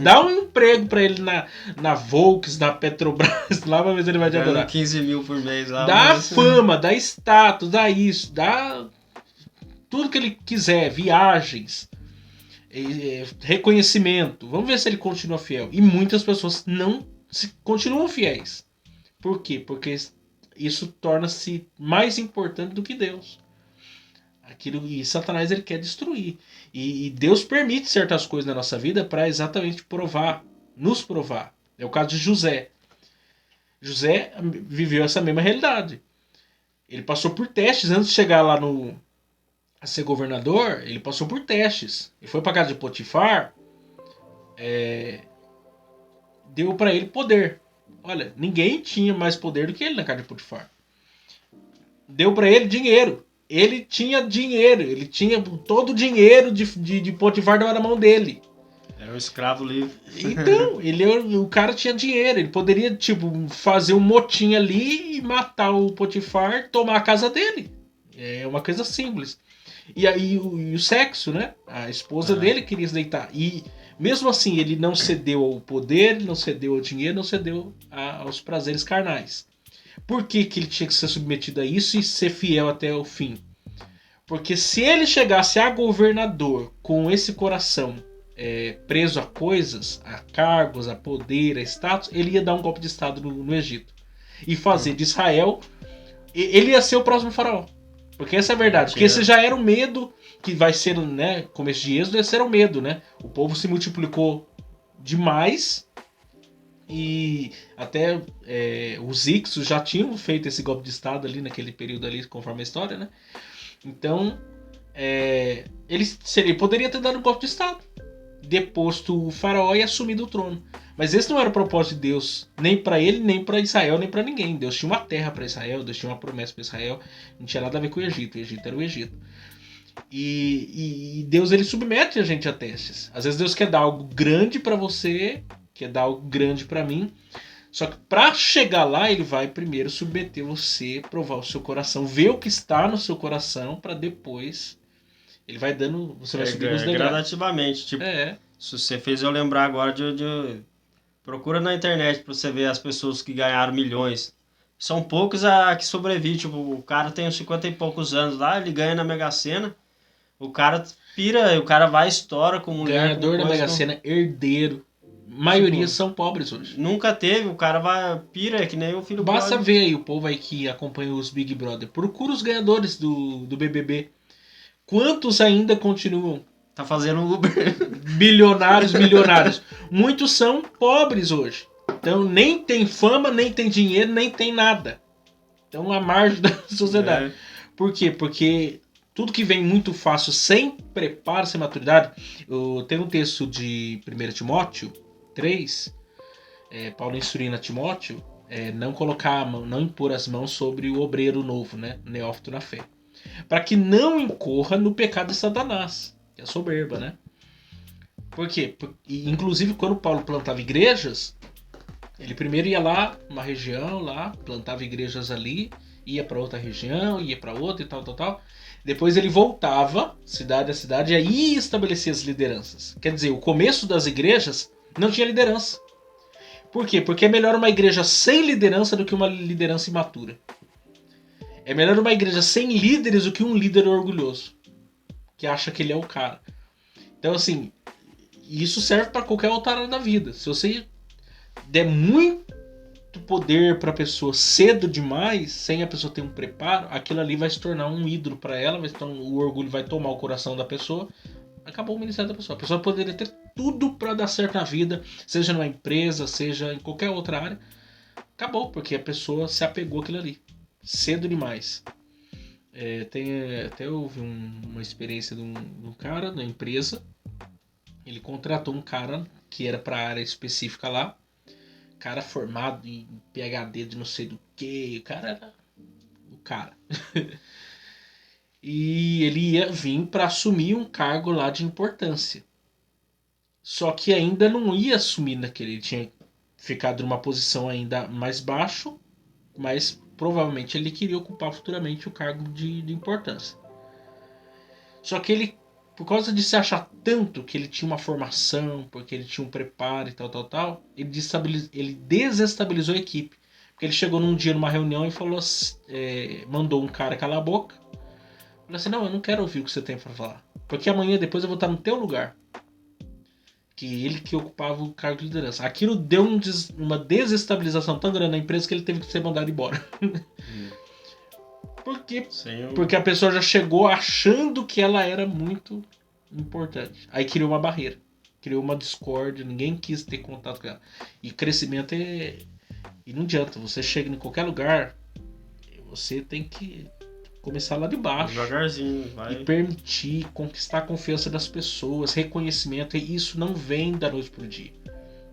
Dá um emprego pra ele na Volks, na Petrobras, lá pra ver se ele vai te adorar. 15 mil por mês lá. Dá fama, dá status, dá isso, dá tudo que ele quiser, viagens, reconhecimento. Vamos ver se ele continua fiel. E muitas pessoas não continuam fiéis. Por quê? Porque isso torna-se mais importante do que Deus. Aquilo, e Satanás ele quer destruir. E Deus permite certas coisas na nossa vida para exatamente provar, nos provar. É o caso de José. José viveu essa mesma realidade. Ele passou por testes antes de chegar lá a ser governador. Ele passou por testes. Ele foi para casa de Potifar. Deu para ele poder. Olha, ninguém tinha mais poder do que ele na casa de Potifar. Deu para ele dinheiro. Ele tinha dinheiro. Ele tinha todo o dinheiro de Potifar na mão dele. Era um escravo livre. Então, o cara tinha dinheiro. Ele poderia, fazer um motim ali e matar o Potifar, tomar a casa dele. É uma coisa simples. E aí o sexo, né? A esposa dele queria se deitar. E mesmo assim, ele não cedeu ao poder, não cedeu ao dinheiro, não cedeu aos prazeres carnais. Por que ele tinha que ser submetido a isso e ser fiel até o fim? Porque se ele chegasse a governador com esse coração preso a coisas, a cargos, a poder, a status, ele ia dar um golpe de estado no Egito. E fazer de Israel... Ele ia ser o próximo faraó. Porque essa é a verdade. Porque esse já era o medo que vai ser, né? Começo de Êxodo, esse era o medo, né? O povo se multiplicou demais. E até os Ixos já tinham feito esse golpe de estado ali naquele período ali, conforme a história, né? Então, ele poderia ter dado um golpe de estado, deposto o faraó e assumido o trono. Mas esse não era o propósito de Deus, nem para ele, nem para Israel, nem para ninguém. Deus tinha uma terra para Israel, Deus tinha uma promessa para Israel, não tinha nada a ver com o Egito era o Egito. E Deus ele submete a gente a testes. Às vezes Deus quer dar algo grande para você, quer dar algo grande para mim, só que para chegar lá ele vai primeiro submeter você, provar o seu coração, ver o que está no seu coração, para depois ele vai dando, você vai subir os degraus. Gradativamente, se você fez eu lembrar agora de procura na internet pra você ver as pessoas que ganharam milhões. São poucos a que sobrevivem. O cara tem uns 50 e poucos anos lá, ele ganha na Mega Sena. O cara pira, o cara vai e estoura com mulher. Ganhador da Mega Sena, herdeiro. Maioria são pobres hoje. Nunca teve, o cara vai pira, que nem o filho. Basta ver aí o povo aí que acompanha os Big Brother. Procura os ganhadores do BBB. Quantos ainda continuam? Tá fazendo Uber. Bilionários. Muitos são pobres hoje. Então nem tem fama, nem tem dinheiro, nem tem nada. Então a margem da sociedade. Por quê? Porque tudo que vem muito fácil, sem preparo, sem maturidade. Tem um texto de 1 Timóteo 3, Paulo instruindo a Timóteo, não colocar a mão, não impor as mãos sobre o obreiro novo, né? Neófito na fé. Para que não incorra no pecado de Satanás. Que é soberba, né? Por quê? Inclusive, quando Paulo plantava igrejas, ele primeiro ia lá, uma região lá, plantava igrejas ali, ia para outra região, ia para outra e tal. Depois ele voltava, cidade a cidade, e aí estabelecia as lideranças. Quer dizer, o começo das igrejas não tinha liderança. Por quê? Porque é melhor uma igreja sem liderança do que uma liderança imatura. É melhor uma igreja sem líderes do que um líder orgulhoso, que acha que ele é o cara. Então, assim, isso serve para qualquer outra área da vida. Se você der muito poder para a pessoa cedo demais, sem a pessoa ter um preparo, aquilo ali vai se tornar um ídolo para ela, o orgulho vai tomar o coração da pessoa, acabou o ministério da pessoa. A pessoa poderia ter tudo para dar certo na vida, seja numa empresa, seja em qualquer outra área, acabou, porque a pessoa se apegou àquilo ali, cedo demais. Até houve uma experiência de um cara na empresa, ele contratou um cara que era para a área específica lá, cara formado em PhD de não sei do que, o cara era o cara. E ele ia vir para assumir um cargo lá de importância. Só que ainda não ia assumir naquele, ele tinha ficado numa posição ainda mais baixo, mas provavelmente ele queria ocupar futuramente o cargo de importância. Só que ele, por causa de se achar tanto que ele tinha uma formação, porque ele tinha um preparo e tal, ele desestabilizou a equipe. Porque ele chegou num dia numa reunião e falou, mandou um cara calar a boca. Falou assim, não, eu não quero ouvir o que você tem para falar. Porque amanhã depois eu vou estar no teu lugar. Que ele que ocupava o cargo de liderança. Aquilo deu uma desestabilização tão grande na empresa que ele teve que ser mandado embora. Por quê? Porque a pessoa já chegou achando que ela era muito importante. Aí criou uma barreira. Criou uma discórdia. Ninguém quis ter contato com ela. E crescimento é... E não adianta. Você chega em qualquer lugar, você tem que começar lá de baixo. Devagarzinho, vai. E permitir, conquistar a confiança das pessoas, reconhecimento. E isso não vem da noite pro dia.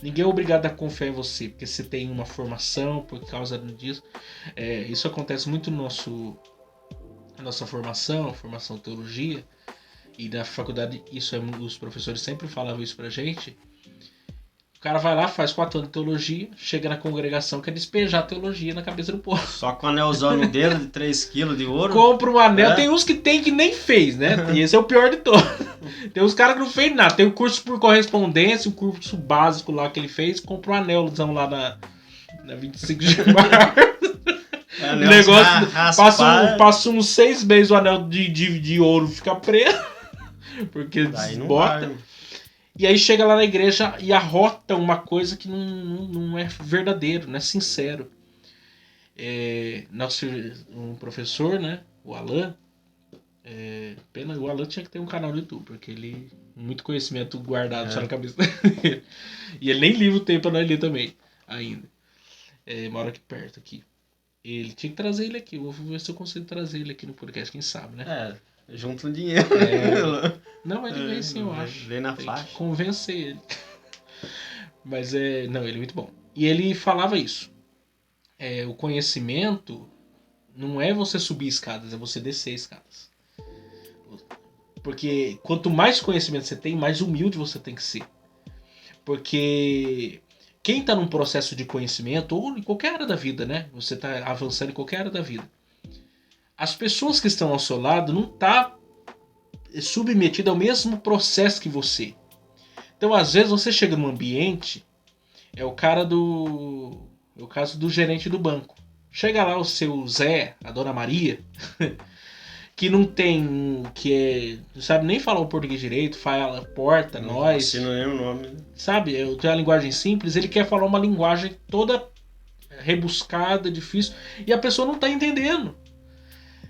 Ninguém é obrigado a confiar em você, porque você tem uma formação por causa disso. Isso acontece muito no na nossa formação teologia, e na faculdade os professores sempre falavam isso pra gente. O cara vai lá, faz 4 anos de teologia, chega na congregação, quer despejar a teologia na cabeça do povo. Só com o anelzão no dedo de 3 kg de ouro. Compra um anel, tem uns que tem que nem fez, né? E esse é o pior de todos. Tem uns caras que não fez nada. Tem o curso por correspondência, o curso básico lá que ele fez, compra um anelzão lá na 25 de março. O negócio passa uns 6 meses o anel de ouro fica preso. Porque desbota. E aí chega lá na igreja e arrota uma coisa que não é verdadeiro, não é sincero. Um professor, né? O Alan. O Alan tinha que ter um canal no YouTube, porque ele muito conhecimento guardado só na cabeça dele. E ele nem livro tem pra nós ler também, ainda. Mora aqui perto, aqui. Ele tinha que trazer ele aqui. Vou ver se eu consigo trazer ele aqui no podcast, quem sabe, né? Junto um dinheiro. Não, ele vem sim, eu acho. Vem na tem faixa. Que convencer ele. Mas não, ele é muito bom. E ele falava isso. O conhecimento não é você subir escadas, é você descer escadas. Porque quanto mais conhecimento você tem, mais humilde você tem que ser. Porque quem está num processo de conhecimento, ou em qualquer área da vida, né? Você está avançando em qualquer área da vida. As pessoas que estão ao seu lado não estão submetidas ao mesmo processo que você. Então, às vezes, você chega num ambiente, é o caso do gerente do banco. Chega lá o seu Zé, a Dona Maria, que não sabe nem falar o português direito, fala porta, nós. Não é o nome. Sabe, tem uma linguagem simples, ele quer falar uma linguagem toda rebuscada, difícil, e a pessoa não está entendendo.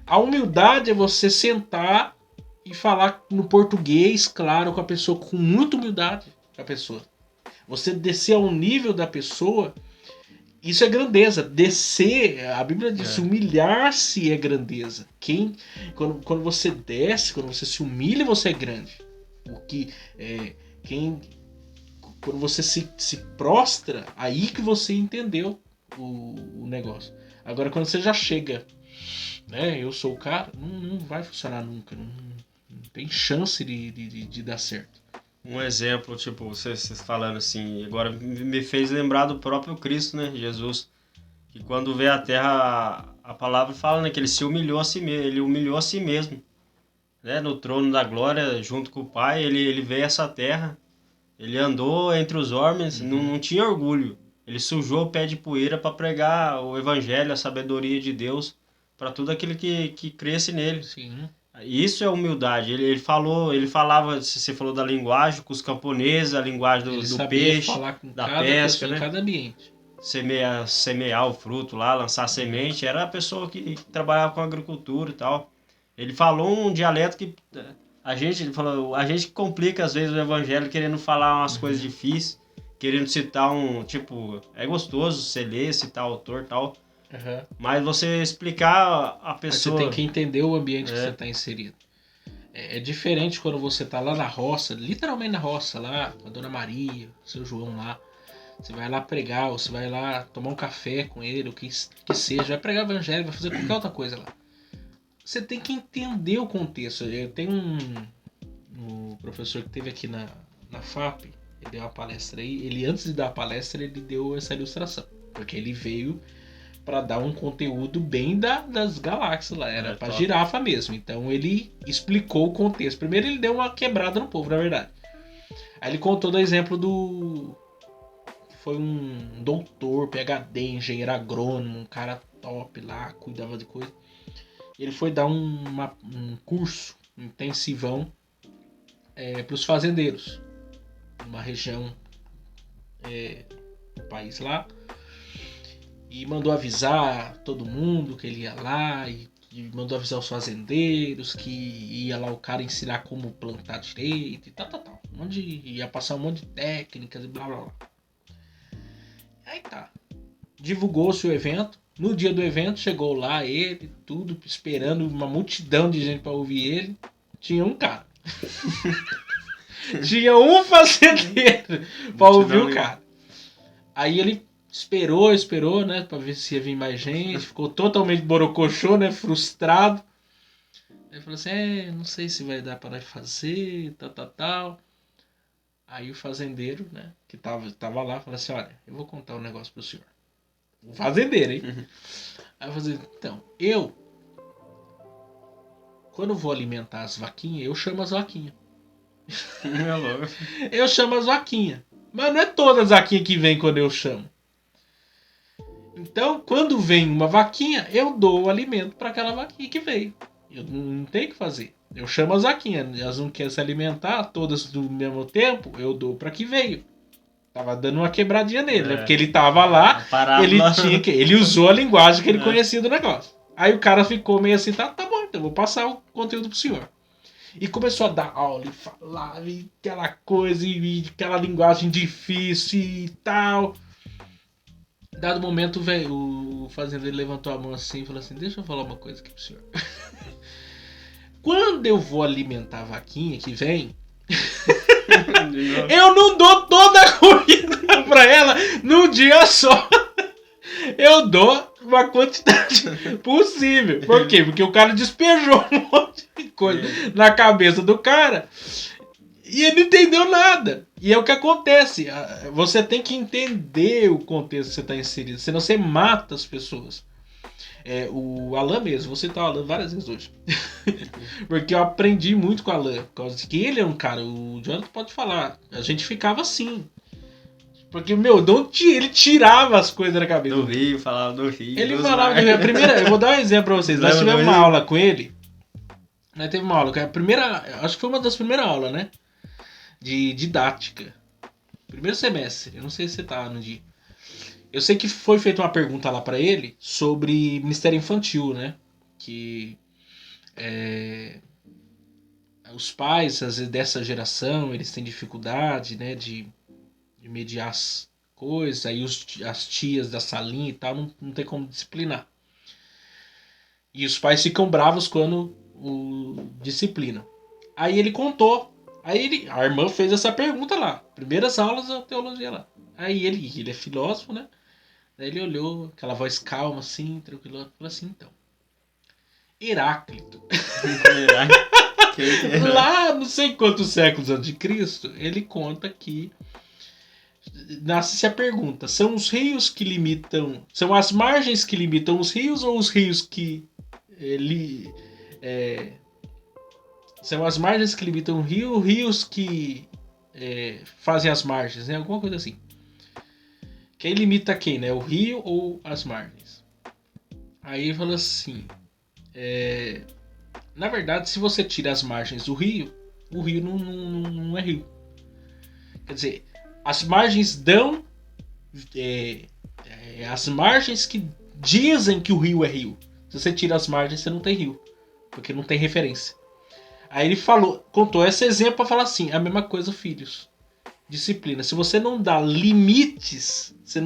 A humildade é você sentar e falar no português, claro, com a pessoa, com muita humildade com a pessoa. Você descer ao nível da pessoa, isso é grandeza. Descer, a Bíblia diz, humilhar-se é grandeza. Quando você desce, quando você se humilha, você é grande. Quando você se prostra, aí que você entendeu o negócio. Agora, quando você já chega, né, eu sou o cara, não vai funcionar nunca. Não tem chance de dar certo. Um exemplo, tipo, vocês falando assim, agora me fez lembrar do próprio Cristo, né, Jesus, que quando veio à Terra, a palavra fala, né, que ele se humilhou a si mesmo, ele humilhou a si mesmo, né, no trono da glória, junto com o Pai, ele veio a essa Terra, ele andou entre os homens, não tinha orgulho, ele sujou o pé de poeira para pregar o evangelho, a sabedoria de Deus, para todo aquele que cresce nele. Sim. Isso é humildade. Ele falava, você falou da linguagem com os camponeses, a linguagem do peixe, falar com da cada pesca, pessoa, né? em cada ambiente. semear o fruto lá, lançar semente, era a pessoa que trabalhava com agricultura e tal. Ele falou um dialeto que ele falou, a gente complica às vezes o evangelho querendo falar umas coisas difíceis, querendo citar tipo, é gostoso você ler, citar o autor e tal, mas você explicar a pessoa... Mas você tem que entender o ambiente que você está inserido. É diferente quando você tá lá na roça, literalmente na roça, lá com a Dona Maria, o seu João lá. Você vai lá pregar, ou você vai lá tomar um café com ele, o que seja, vai pregar o evangelho, vai fazer qualquer outra coisa lá. Você tem que entender o contexto. Eu tenho um professor que teve aqui na FAP, ele deu uma palestra aí, ele antes de dar a palestra, ele deu essa ilustração, porque ele veio para dar um conteúdo bem das galáxias lá, era para girafa mesmo. Então ele explicou o contexto. Primeiro ele deu uma quebrada no povo, na verdade. Aí ele contou do exemplo foi um doutor, PhD, engenheiro agrônomo, um cara top lá, cuidava de coisa. Ele foi dar um curso intensivão para os fazendeiros, numa região do país lá, e mandou avisar todo mundo que ele ia lá, e mandou avisar os fazendeiros que ia lá o cara ensinar como plantar direito e tal. Ia passar um monte de técnicas e blá blá blá. Aí tá. Divulgou-se o evento. No dia do evento chegou lá ele, tudo, esperando uma multidão de gente para ouvir ele. Tinha um cara. Tinha um fazendeiro para ouvir o cara. Aí ele esperou, né, para ver se ia vir mais gente. Ficou totalmente borocochô, né, frustrado. Aí falou assim, não sei se vai dar para fazer, tal. Aí o fazendeiro, né, que tava lá, falou assim, olha, eu vou contar um negócio pro senhor. O fazendeiro, hein? Aí eu falei, então, quando eu vou alimentar as vaquinhas, eu chamo as vaquinhas. Eu chamo as vaquinhas. Mas não é todas as vaquinhas que vêm quando eu chamo. Então, quando vem uma vaquinha, eu dou o alimento para aquela vaquinha que veio. Eu não tenho o que fazer. Eu chamo as vaquinhas. Elas não querem se alimentar todas do mesmo tempo. Eu dou para que veio. Tava dando uma quebradinha nele, né? Porque ele tava lá, ele usou a linguagem que ele conhecia do negócio. Aí o cara ficou meio assim, tá bom, então vou passar o conteúdo pro senhor. E começou a dar aula e falar, e aquela coisa, e aquela linguagem difícil e tal. Dado momento, o fazendeiro levantou a mão assim e falou assim, deixa eu falar uma coisa aqui pro senhor. Quando eu vou alimentar a vaquinha que vem... eu não dou toda a comida pra ela num dia só. Eu dou uma quantidade possível. Por quê? Porque o cara despejou um monte de coisa na cabeça do cara e ele não entendeu nada. E é o que acontece. Você tem que entender o contexto que você está inserido, senão você mata as pessoas. O Alan mesmo, vou citar o Alan várias vezes hoje. Porque eu aprendi muito com o Alan. Por causa de que ele é um cara, o Jonathan pode falar. A gente ficava assim. Porque, ele tirava as coisas da cabeça. Do Rio, falava do Rio. Ele falava do Rio. Eu vou dar um exemplo pra vocês. Nós tivemos uma aula com ele. Nós teve uma aula, acho que foi uma das primeiras aulas, né? De didática. Primeiro semestre. Eu não sei se você tá no dia. Eu sei que foi feita uma pergunta lá pra ele sobre Ministério Infantil, né? Que os pais, às vezes, dessa geração, eles têm dificuldade, né? De mediar as coisas. Aí as tias da salinha e tal não tem como disciplinar. E os pais ficam bravos quando o disciplinam. Aí ele contou. Aí a irmã fez essa pergunta lá. Primeiras aulas da teologia lá. Aí ele é filósofo, né? Daí ele olhou, aquela voz calma assim, tranquila, falou assim, então. Heráclito. Lá, não sei quantos séculos antes de Cristo, ele conta que nasce-se a pergunta, são os rios que limitam, são as margens que limitam os rios ou os rios que são as margens que limitam o rio, rios que fazem as margens, né? Alguma coisa assim. Quem limita quem, né? O rio ou as margens? Aí ele falou assim, na verdade, se você tira as margens do rio, o rio não é rio. Quer dizer, as margens dão As margens que dizem que o rio é rio. Se você tira as margens, você não tem rio. Porque não tem referência. Aí ele contou esse exemplo para falar assim, a mesma coisa, filhos. Disciplina. Se você não dá limites, você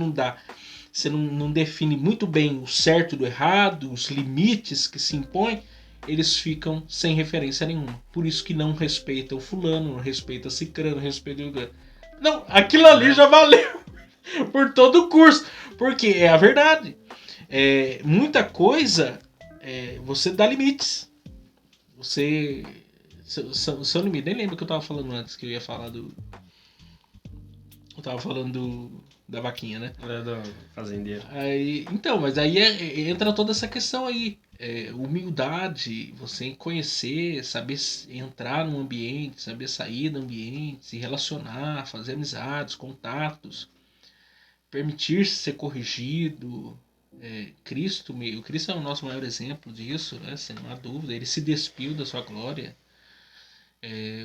não define muito bem o certo e do errado, os limites que se impõem, eles ficam sem referência nenhuma. Por isso que não respeitam fulano, não respeitam cicrano, não respeitam... Não, aquilo ali já valeu por todo o curso. Porque é a verdade. Muita coisa, você dá limites. Você... Seu limite. Nem lembro o que eu tava falando antes, que eu ia falar do... Eu tava falando da vaquinha, né? Do fazendeiro. Mas aí entra toda essa questão aí. Humildade, você conhecer, saber entrar no ambiente, saber sair do ambiente, se relacionar, fazer amizades, contatos, permitir-se ser corrigido. O Cristo é o nosso maior exemplo disso, né? Sem uma dúvida. Ele se despiu da sua glória.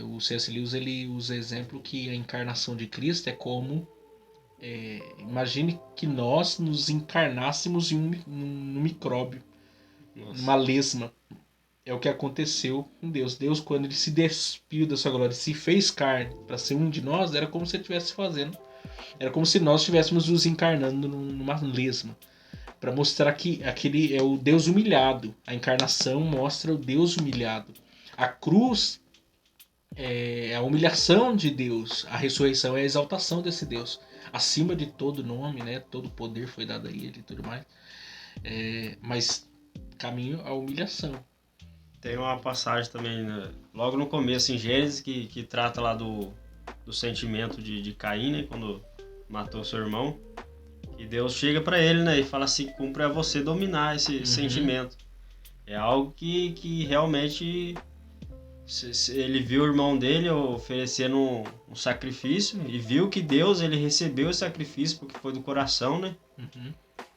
O C.S. Lewis ele usa exemplo que a encarnação de Cristo é como imagine que nós nos encarnássemos num micróbio. Nossa. Numa lesma. É o que aconteceu com Deus. Deus, quando ele se despiu da sua glória, se fez carne para ser um de nós, era como se ele estivesse fazendo. Era como se nós estivéssemos nos encarnando numa lesma. Para mostrar que aquele é o Deus humilhado. A encarnação mostra o Deus humilhado. A cruz é a humilhação de Deus. A ressurreição é a exaltação desse Deus. Acima de todo nome, né? Todo poder foi dado a ele e tudo mais. Mas caminho à humilhação. Tem uma passagem também, né? Logo no começo, em Gênesis, que trata lá do sentimento de Caim, né? Quando matou seu irmão. E Deus chega para ele, né? E fala assim, cumpre a você dominar esse sentimento. É algo que realmente... Ele viu o irmão dele oferecendo um sacrifício e viu que Deus ele recebeu o sacrifício porque foi do coração, né?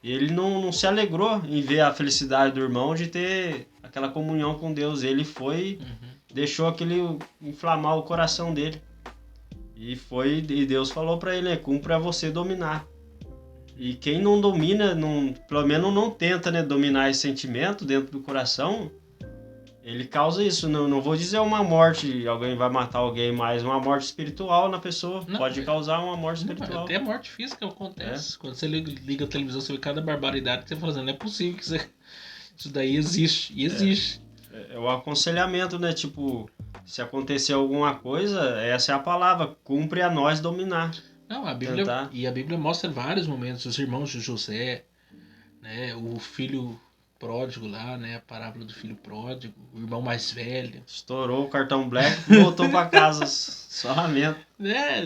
E ele não se alegrou em ver a felicidade do irmão de ter aquela comunhão com Deus. Ele foi, deixou aquele inflamar o coração dele. E Deus falou para ele, né? Cumpre a você dominar. E quem não domina, pelo menos não tenta, né, dominar esse sentimento dentro do coração... Ele causa isso, não vou dizer uma morte, alguém vai matar alguém, mas uma morte espiritual na pessoa. Pode causar uma morte espiritual. Até a morte física acontece. Quando você liga a televisão, você vê cada barbaridade que você fala assim, não é possível que isso daí existe. E existe. É o aconselhamento, né? Tipo, se acontecer alguma coisa, essa é a palavra, cumpre a nós dominar. Não, a Bíblia mostra vários momentos, os irmãos de José, né? O filho... pródigo lá, né? A parábola do filho pródigo, o irmão mais velho. Estourou o cartão black e voltou para casa. Só lamento.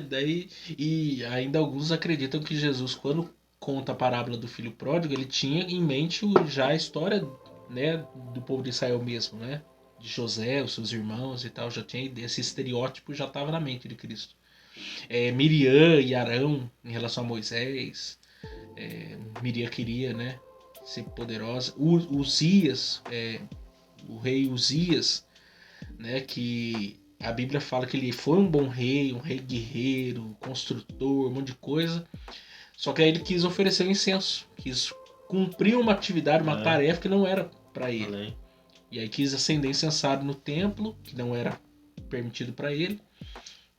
Daí... E ainda alguns acreditam que Jesus, quando conta a parábola do filho pródigo, ele tinha em mente já a história, né, do povo de Israel mesmo, né? De José, os seus irmãos e tal. Já tinha esse estereótipo, já estava na mente de Cristo. Miriam e Arão em relação a Moisés. Miriam queria, né? Ser poderosa. Uzias, o rei Uzias, né, que a Bíblia fala que ele foi um bom rei, um rei guerreiro, construtor, um monte de coisa. Só que aí ele quis oferecer o incenso, quis cumprir uma atividade, uma tarefa que não era para ele. E aí quis acender incensário no templo, que não era permitido para ele.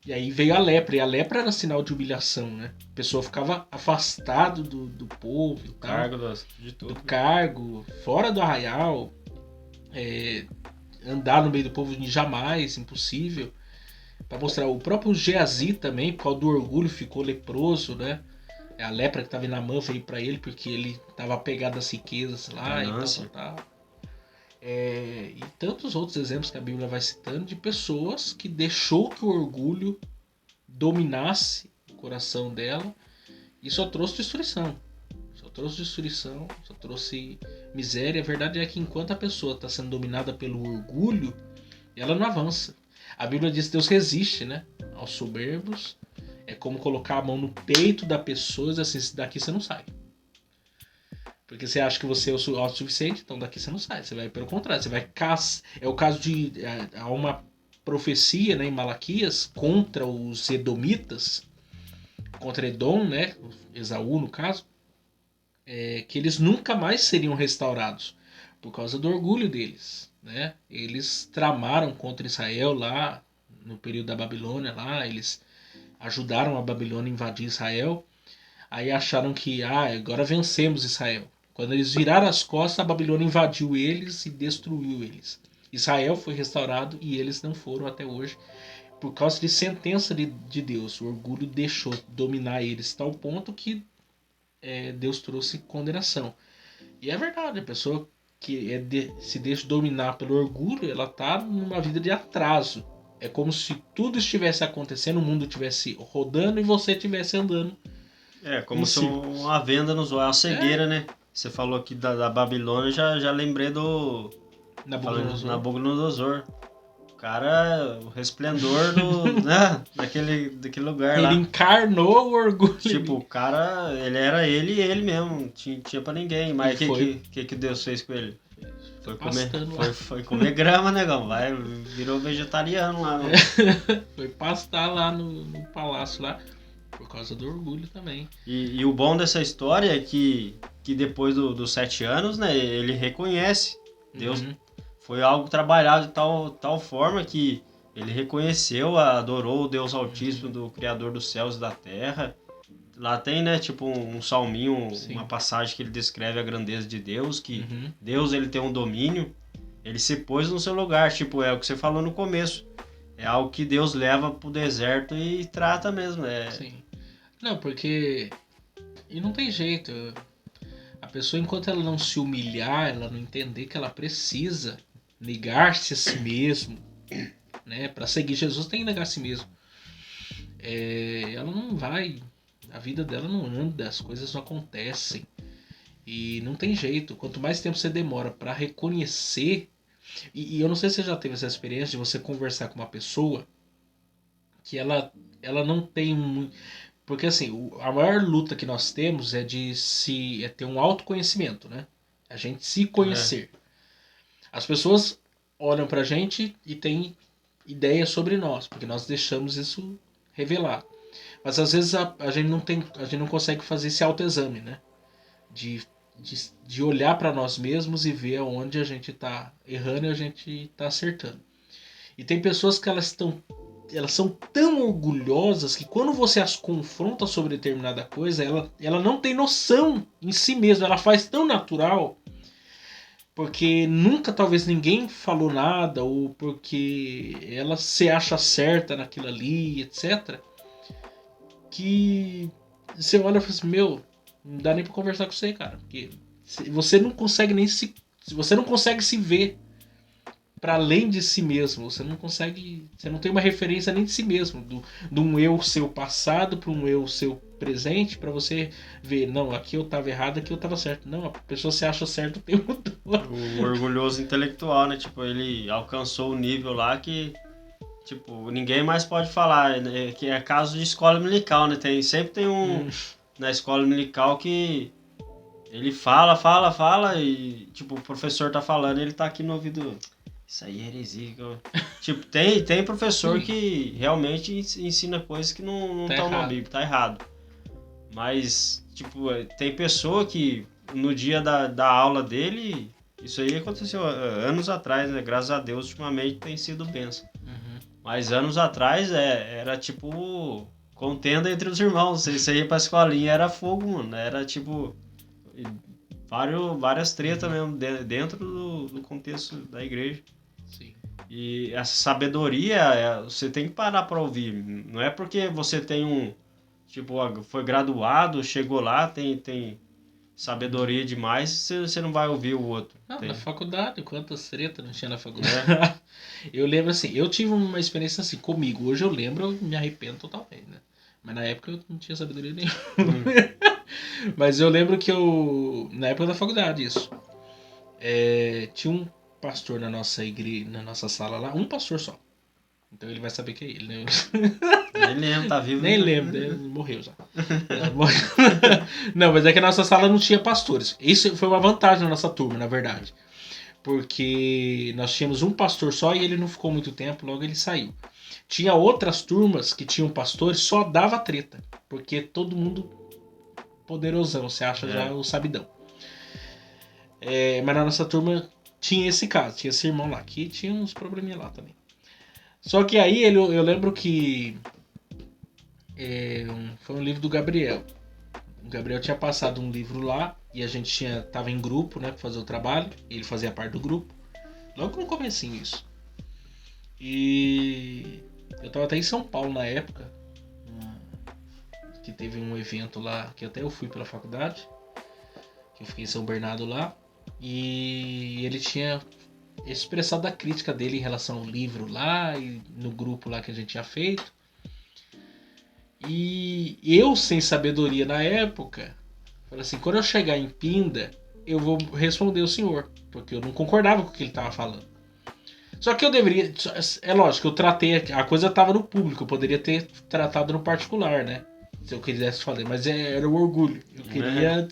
E aí veio a lepra, e a lepra era sinal de humilhação, né? A pessoa ficava afastado do povo e tal. De tudo. Do cargo, fora do arraial, andar no meio do povo jamais, impossível. Para mostrar, o próprio Geazi também, por causa do orgulho, ficou leproso, né? A lepra que estava na mão veio para ele, porque ele estava apegado às riquezas lá e tal. E tantos outros exemplos que a Bíblia vai citando de pessoas que deixou que o orgulho dominasse o coração dela e só trouxe destruição, só trouxe miséria. A verdade é que enquanto a pessoa está sendo dominada pelo orgulho, ela não avança. A Bíblia diz que Deus resiste, né, aos soberbos. É como colocar a mão no peito da pessoa e dizer assim, daqui você não sai. Porque você acha que você é o autossuficiente, então daqui você não sai. Você vai pelo contrário, você vai caçar. É o caso de... Há uma profecia, né, em Malaquias contra os edomitas, contra Edom, né, Esaú no caso, que eles nunca mais seriam restaurados por causa do orgulho deles, né? Eles tramaram contra Israel lá no período da Babilônia, lá eles ajudaram a Babilônia a invadir Israel. Aí acharam que agora vencemos Israel. Quando eles viraram as costas, a Babilônia invadiu eles e destruiu eles. Israel foi restaurado e eles não foram até hoje por causa de sentença de Deus. O orgulho deixou dominar eles a tal ponto que Deus trouxe condenação. E é verdade, a pessoa que se deixa dominar pelo orgulho, ela está numa vida de atraso. É como se tudo estivesse acontecendo, o mundo estivesse rodando e você estivesse andando. É, como se uma venda nos olhos, uma cegueira, né? Você falou aqui da Babilônia, já lembrei do Nabucodonosor. O cara, o resplendor né? daquele lugar ele lá. Ele encarnou o orgulho. Tipo, o cara, ele era ele mesmo, tinha pra ninguém. Mas o que Deus fez com ele? Foi comer grama, negão. Virou vegetariano lá. Né? Foi pastar lá no palácio lá. Por causa do orgulho também. E o bom dessa história é que depois dos 7 anos, né, ele reconhece. Deus foi algo trabalhado de tal forma que ele reconheceu, adorou o Deus Altíssimo, do Criador dos céus e da terra. Lá tem, né, tipo um salminho, uma passagem que ele descreve a grandeza de Deus, que Deus ele tem um domínio, ele se pôs no seu lugar, tipo, é o que você falou no começo. É algo que Deus leva pro deserto e trata mesmo. Sim. Não, porque... E não tem jeito. A pessoa, enquanto ela não se humilhar, ela não entender que ela precisa negar-se a si mesmo, né? Para seguir Jesus tem que negar a si mesmo. Ela não vai... A vida dela não anda, as coisas não acontecem. E não tem jeito. Quanto mais tempo você demora para reconhecer... E eu não sei se você já teve essa experiência de você conversar com uma pessoa que ela não tem... Porque assim, a maior luta que nós temos é ter um autoconhecimento, né? A gente se conhecer. As pessoas olham pra gente e têm ideias sobre nós, porque nós deixamos isso revelar. Mas às vezes a gente não consegue fazer esse autoexame, né? De olhar para nós mesmos e ver onde a gente tá errando e a gente tá acertando. E tem pessoas que elas são tão orgulhosas que quando você as confronta sobre determinada coisa, ela não tem noção em si mesma, ela faz tão natural, porque nunca talvez ninguém falou nada, ou porque ela se acha certa naquilo ali, etc. Que você olha e fala assim, não dá nem pra conversar com você, cara, porque você não consegue você não consegue se ver para além de si mesmo. Você não tem uma referência nem de si mesmo, de um eu seu passado para um eu seu presente, para você ver, não, aqui eu tava errado, aqui eu tava certo. Não, a pessoa se acha certo o tempo todo. O orgulhoso intelectual, né? Tipo, ele alcançou o nível lá que, tipo, ninguém mais pode falar, né? Que é caso de escola dominical, né? Sempre tem na escola dominical que ele fala e, tipo, o professor tá falando, ele tá aqui no ouvido... Isso aí é heresia. Tipo, tem professor que realmente ensina coisas que não estão na Bíblia, tá errado. Mas, tipo, tem pessoa que no dia da aula dele, isso aí aconteceu anos atrás, né? Graças a Deus, ultimamente tem sido bênção. Mas anos atrás era tipo contenda entre os irmãos. Você ia pra escolinha, era fogo, mano. Era tipo várias tretas mesmo dentro do contexto da igreja. Sim. E essa sabedoria, você tem que parar pra ouvir. Não é porque você tem tipo, foi graduado, chegou lá, tem sabedoria demais, você não vai ouvir o outro. Não, na faculdade, quantas tretas não tinha na faculdade? Eu lembro assim, eu tive uma experiência assim comigo. Hoje eu lembro, eu me arrependo totalmente, né? Mas na época eu não tinha sabedoria nenhuma. Mas eu lembro que na época da faculdade, isso. Tinha um pastor na nossa igreja, na nossa sala lá, um pastor só. Então ele vai saber que é ele, né? Nem lembro, tá vivo. Nem lembro, ele morreu já. Não, mas é que a nossa sala não tinha pastores. Isso foi uma vantagem na nossa turma, na verdade. Porque nós tínhamos um pastor só e ele não ficou muito tempo, logo ele saiu. Tinha outras turmas que tinham pastores, só dava treta. Porque todo mundo poderosão, você acha já o sabidão. Mas na nossa turma tinha esse caso, tinha esse irmão lá, que tinha uns probleminha lá também. Só que aí eu lembro que foi um livro do Gabriel. O Gabriel tinha passado um livro lá e a gente tava em grupo, né, pra fazer o trabalho. E ele fazia parte do grupo. Logo no comecinho isso. E eu tava até em São Paulo na época, que teve um evento lá, que até eu fui pela faculdade, que eu fiquei em São Bernardo lá. E ele tinha expressado a crítica dele em relação ao livro lá e no grupo lá que a gente tinha feito. E eu, sem sabedoria na época, falei assim, quando eu chegar em Pinda, eu vou responder o senhor, porque eu não concordava com o que ele estava falando. Só que eu deveria... É lógico, eu tratei... A coisa estava no público, eu poderia ter tratado no particular, né? Se eu quisesse fazer, mas era o orgulho. Eu queria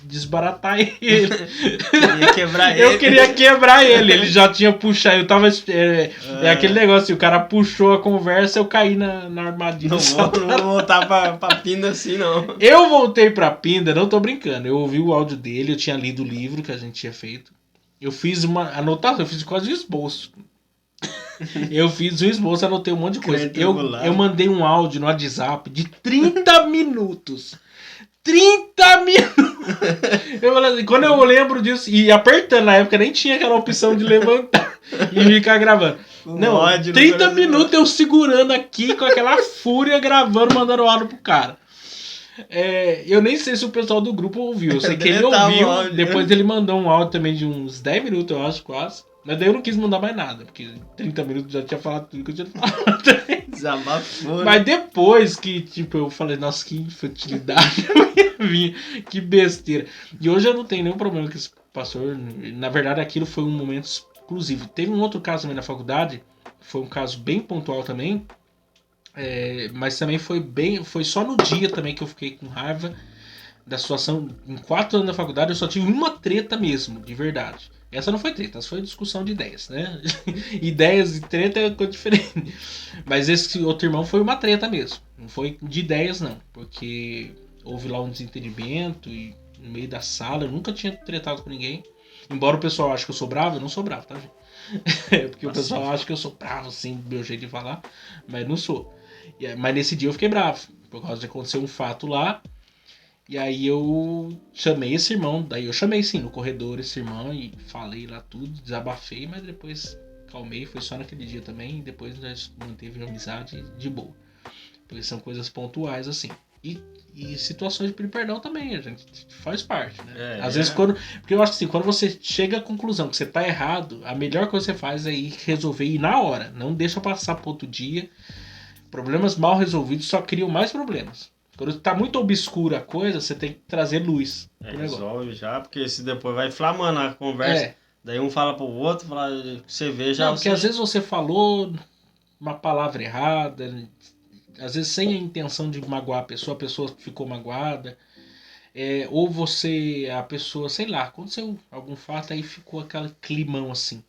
desbaratar ele. Eu queria quebrar ele. Ele já tinha puxado. Eu tava. Aquele negócio, o cara puxou a conversa, eu caí na armadilha. Não vou voltar pra Pinda assim, não. Eu voltei pra Pinda, não tô brincando. Eu ouvi o áudio dele, eu tinha lido o livro que a gente tinha feito. Eu fiz uma anotação, eu fiz quase um esboço. Eu fiz um esboço, anotei um monte de coisa. Eu mandei um áudio no WhatsApp de 30 minutos. 30 minutos! Eu falei assim, quando eu lembro disso, e apertando na época, nem tinha aquela opção de levantar e ficar gravando. Não, 30 minutos eu segurando aqui com aquela fúria, gravando, mandando áudio pro cara. Eu nem sei se o pessoal do grupo ouviu. Eu sei que ele ouviu. Depois ele mandou um áudio também de uns 10 minutos, eu acho, quase. Mas daí eu não quis mandar mais nada, porque 30 minutos já tinha falado tudo que eu tinha falado. Desabafou. Mas depois que, tipo, eu falei, nossa, que infantilidade a minha, que besteira. E hoje eu não tenho nenhum problema com esse pastor. Na verdade, aquilo foi um momento exclusivo. Teve um outro caso também na faculdade, foi um caso bem pontual também, mas também foi só no dia também que eu fiquei com raiva da situação. Em 4 anos da faculdade eu só tive uma treta mesmo, de verdade. Essa não foi treta, essa foi discussão de ideias, né? Ideias e treta é coisa diferente. Mas esse outro irmão foi uma treta mesmo. Não foi de ideias, não. Porque houve lá um desentendimento e no meio da sala eu nunca tinha tretado com ninguém. Embora o pessoal ache que eu sou bravo, eu não sou bravo, tá, gente? Porque o pessoal acha que eu sou bravo, assim, do meu jeito de falar. Mas não sou. Mas nesse dia eu fiquei bravo. Por causa de acontecer um fato lá. E aí eu chamei esse irmão, daí eu chamei sim no corredor esse irmão e falei lá tudo, desabafei, mas depois calmei, foi só naquele dia também, e depois nós manteve a amizade de boa. Porque são coisas pontuais assim. E situações de pedir perdão também, a gente faz parte, né? Às vezes porque eu acho assim, quando você chega à conclusão que você tá errado, a melhor coisa que você faz é ir resolver e na hora, não deixa passar pro outro dia. Problemas mal resolvidos só criam mais problemas. Quando tá muito obscura a coisa, você tem que trazer luz. Resolve já, porque se depois vai inflamando a conversa, daí um fala pro outro, você vê já... Não, porque às vezes você falou uma palavra errada, às vezes sem a intenção de magoar a pessoa ficou magoada, ou a pessoa, sei lá, aconteceu algum fato, aí ficou aquele climão assim.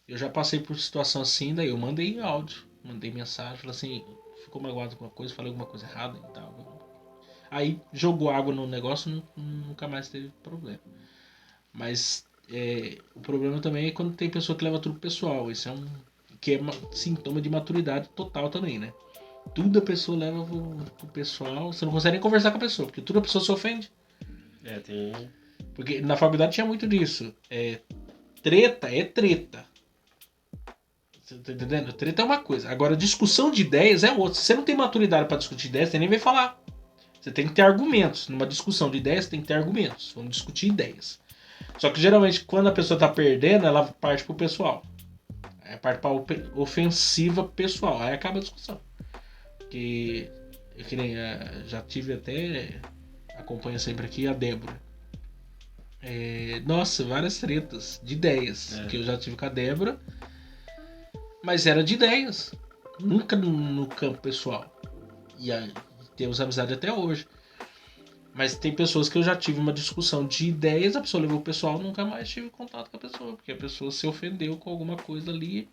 Eu já passei por situação assim, daí eu mandei áudio, mandei mensagem, falei assim, ficou magoado com alguma coisa, falei alguma coisa errada e tal. Aí jogou água no negócio, nunca mais teve problema. Mas o problema também é quando tem pessoa que leva tudo pessoal. Isso que é sintoma de maturidade total também, né? Tudo a pessoa leva pro pessoal. Você não consegue nem conversar com a pessoa, porque tudo a pessoa se ofende. Tem... Porque na faculdade tinha muito disso. Treta é treta. Você tá entendendo? Treta é uma coisa. Agora, discussão de ideias é outra. Se você não tem maturidade para discutir ideias, você nem vai falar. Você tem que ter argumentos. Numa discussão de ideias, você tem que ter argumentos. Vamos discutir ideias. Só que geralmente, quando a pessoa tá perdendo, ela parte pro pessoal. Aí parte pra ofensiva pessoal. Aí acaba a discussão. Porque eu já tive até... Acompanha sempre aqui a Débora. Nossa, várias tretas de ideias que eu já tive com a Débora. Mas era de ideias. Nunca no campo pessoal. E aí... Temos amizade até hoje. Mas tem pessoas que eu já tive uma discussão de ideias, a pessoa levou o pessoal, nunca mais tive contato com a pessoa, porque a pessoa se ofendeu com alguma coisa ali,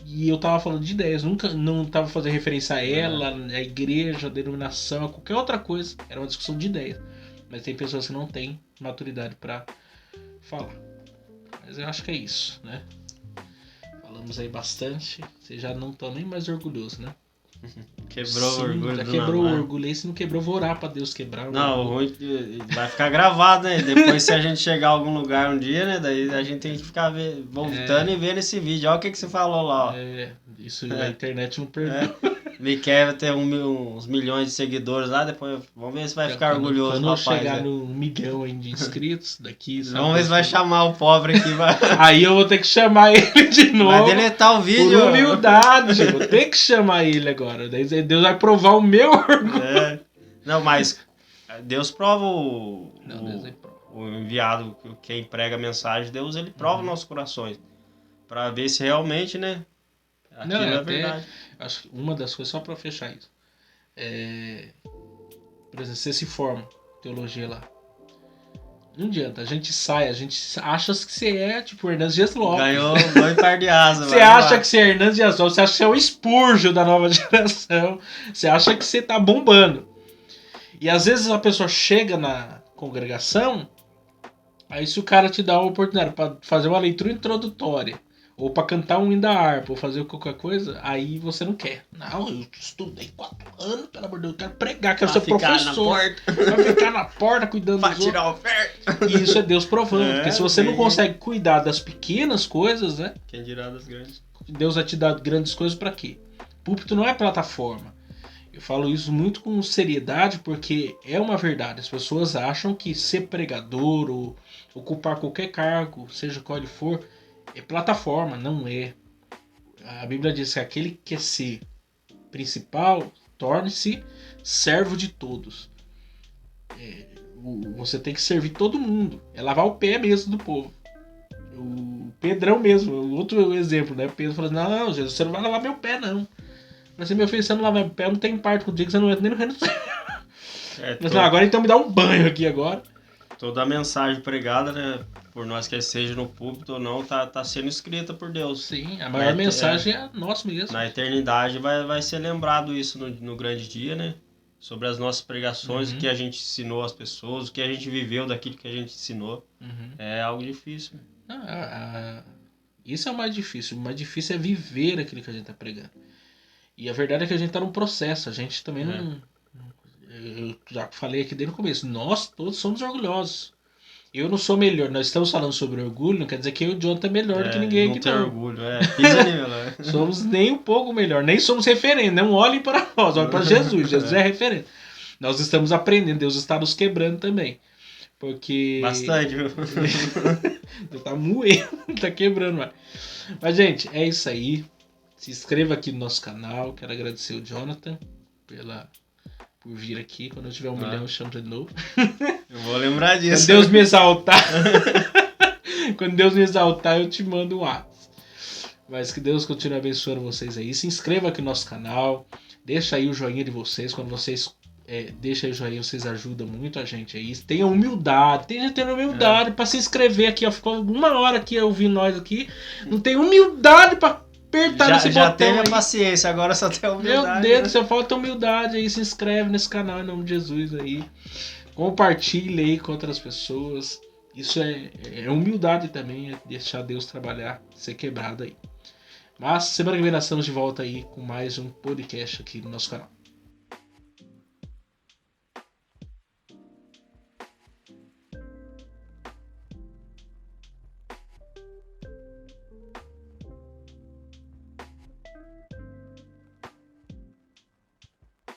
e eu tava falando de ideias, não tava fazendo referência a ela, a igreja, a denominação, a qualquer outra coisa, era uma discussão de ideias. Mas tem pessoas que não têm maturidade para falar. Mas eu acho que é isso, né? Falamos aí bastante. Vocês já não estão nem mais orgulhosos, né? Quebrou o orgulho já do quebrou o Namã. orgulho. E se não quebrou, vou orar pra Deus quebrar o Não, o orgulho. ruim é que vai ficar gravado, né? Depois, se a gente chegar a algum lugar um dia, né? Daí a gente tem que ficar voltando e vendo esse vídeo. Olha o que você falou lá, ó. Isso a internet não perdoa. Me quer ter uns milhões de seguidores lá, depois vamos ver se vai ficar orgulhoso, quando rapaz. chegar no 1 milhão aí de inscritos daqui. Vamos ver se vai chamar o pobre aqui. Aí eu vou ter que chamar ele de novo. Vai deletar o vídeo. Por humildade. Vou ter que chamar ele agora. Daí Deus vai provar o meu orgulho. Não, mas Deus prova o enviado, quem prega a mensagem, Deus ele prova nossos corações. Pra ver se realmente, né? Aquilo é verdade. Acho que uma das coisas, só pra fechar isso. Por exemplo, você se forma, teologia lá. Não adianta, a gente acha que você é tipo Hernandes Dias Lopes. Ganhou um bom par de asa. Você acha que você é Hernandes Dias Lopes, você acha que você é o Spurgeon da nova geração. Você acha que você tá bombando. E às vezes a pessoa chega na congregação, aí se o cara te dá uma oportunidade para fazer uma leitura introdutória, ou para cantar um hino da harpa, ou fazer qualquer coisa, aí você não quer. Não, eu estudei 4 anos, pelo amor de Deus, eu quero pregar, quero ser professor. Vai ficar na porta cuidando dos tirar a oferta. E isso é Deus provando, porque se você não consegue cuidar das pequenas coisas, né? Quem dirá das grandes? Deus vai te dar grandes coisas para quê? Púlpito não é plataforma. Eu falo isso muito com seriedade porque é uma verdade. As pessoas acham que ser pregador ou ocupar qualquer cargo, seja qual ele for, é plataforma. Não é. A Bíblia diz que aquele que quer ser principal, torne-se servo de todos. Você tem que servir todo mundo. É lavar o pé mesmo do povo. O Pedrão mesmo, outro exemplo, né? Pedro falou assim, não, Jesus, você não vai lavar meu pé, não. Mas se meu filho, você não lavar meu pé, eu não tenho parte contigo, você não entra nem no reino do céu. Mas não, agora então me dá um banho aqui agora. Toda a mensagem pregada, né? Por nós que seja no púlpito ou não, tá sendo escrita por Deus. Sim, a maior mensagem é nossa mesmo. Na eternidade vai ser lembrado isso no grande dia, né? Sobre as nossas pregações, o que a gente ensinou às pessoas, o que a gente viveu daquilo que a gente ensinou. É algo difícil. Isso é o mais difícil. O mais difícil é viver aquilo que a gente está pregando. E a verdade é que a gente está num processo. A gente também não... Eu já falei aqui desde o começo. Nós todos somos orgulhosos. Eu não sou melhor. Nós estamos falando sobre orgulho, não quer dizer que eu e o Jonathan é melhor do que ninguém aqui, não. Não tem orgulho, pisa nível, né? Somos nem um pouco melhor. Nem somos referentes. Não olhem para nós, olhem para Jesus. Jesus é referente. Nós estamos aprendendo. Deus está nos quebrando também. Porque... Bastante, viu? Tá moendo, tá quebrando. Mas, gente, é isso aí. Se inscreva aqui no nosso canal. Quero agradecer o Jonathan por vir aqui. Quando eu tiver 1 milhão, eu chamo de novo. Eu vou lembrar disso. Quando Deus me exaltar, eu te mando um ato. Mas que Deus continue abençoando vocês aí. Se inscreva aqui no nosso canal. Deixa aí o joinha de vocês. Quando vocês deixa aí o joinha, vocês ajudam muito a gente aí. Tenha humildade. Tenha humildade para se inscrever aqui. Ó. Ficou 1 hora aqui ouvindo nós aqui. Não tem humildade para apertar nesse botão. Já teve a paciência, agora só tem a humildade. Meu Deus, só falta humildade aí. Se inscreve nesse canal em nome de Jesus aí. Compartilhe aí com outras pessoas. Isso é humildade também, é deixar Deus trabalhar, ser quebrado aí. Mas semana que vem nós estamos de volta aí com mais um podcast aqui no nosso canal.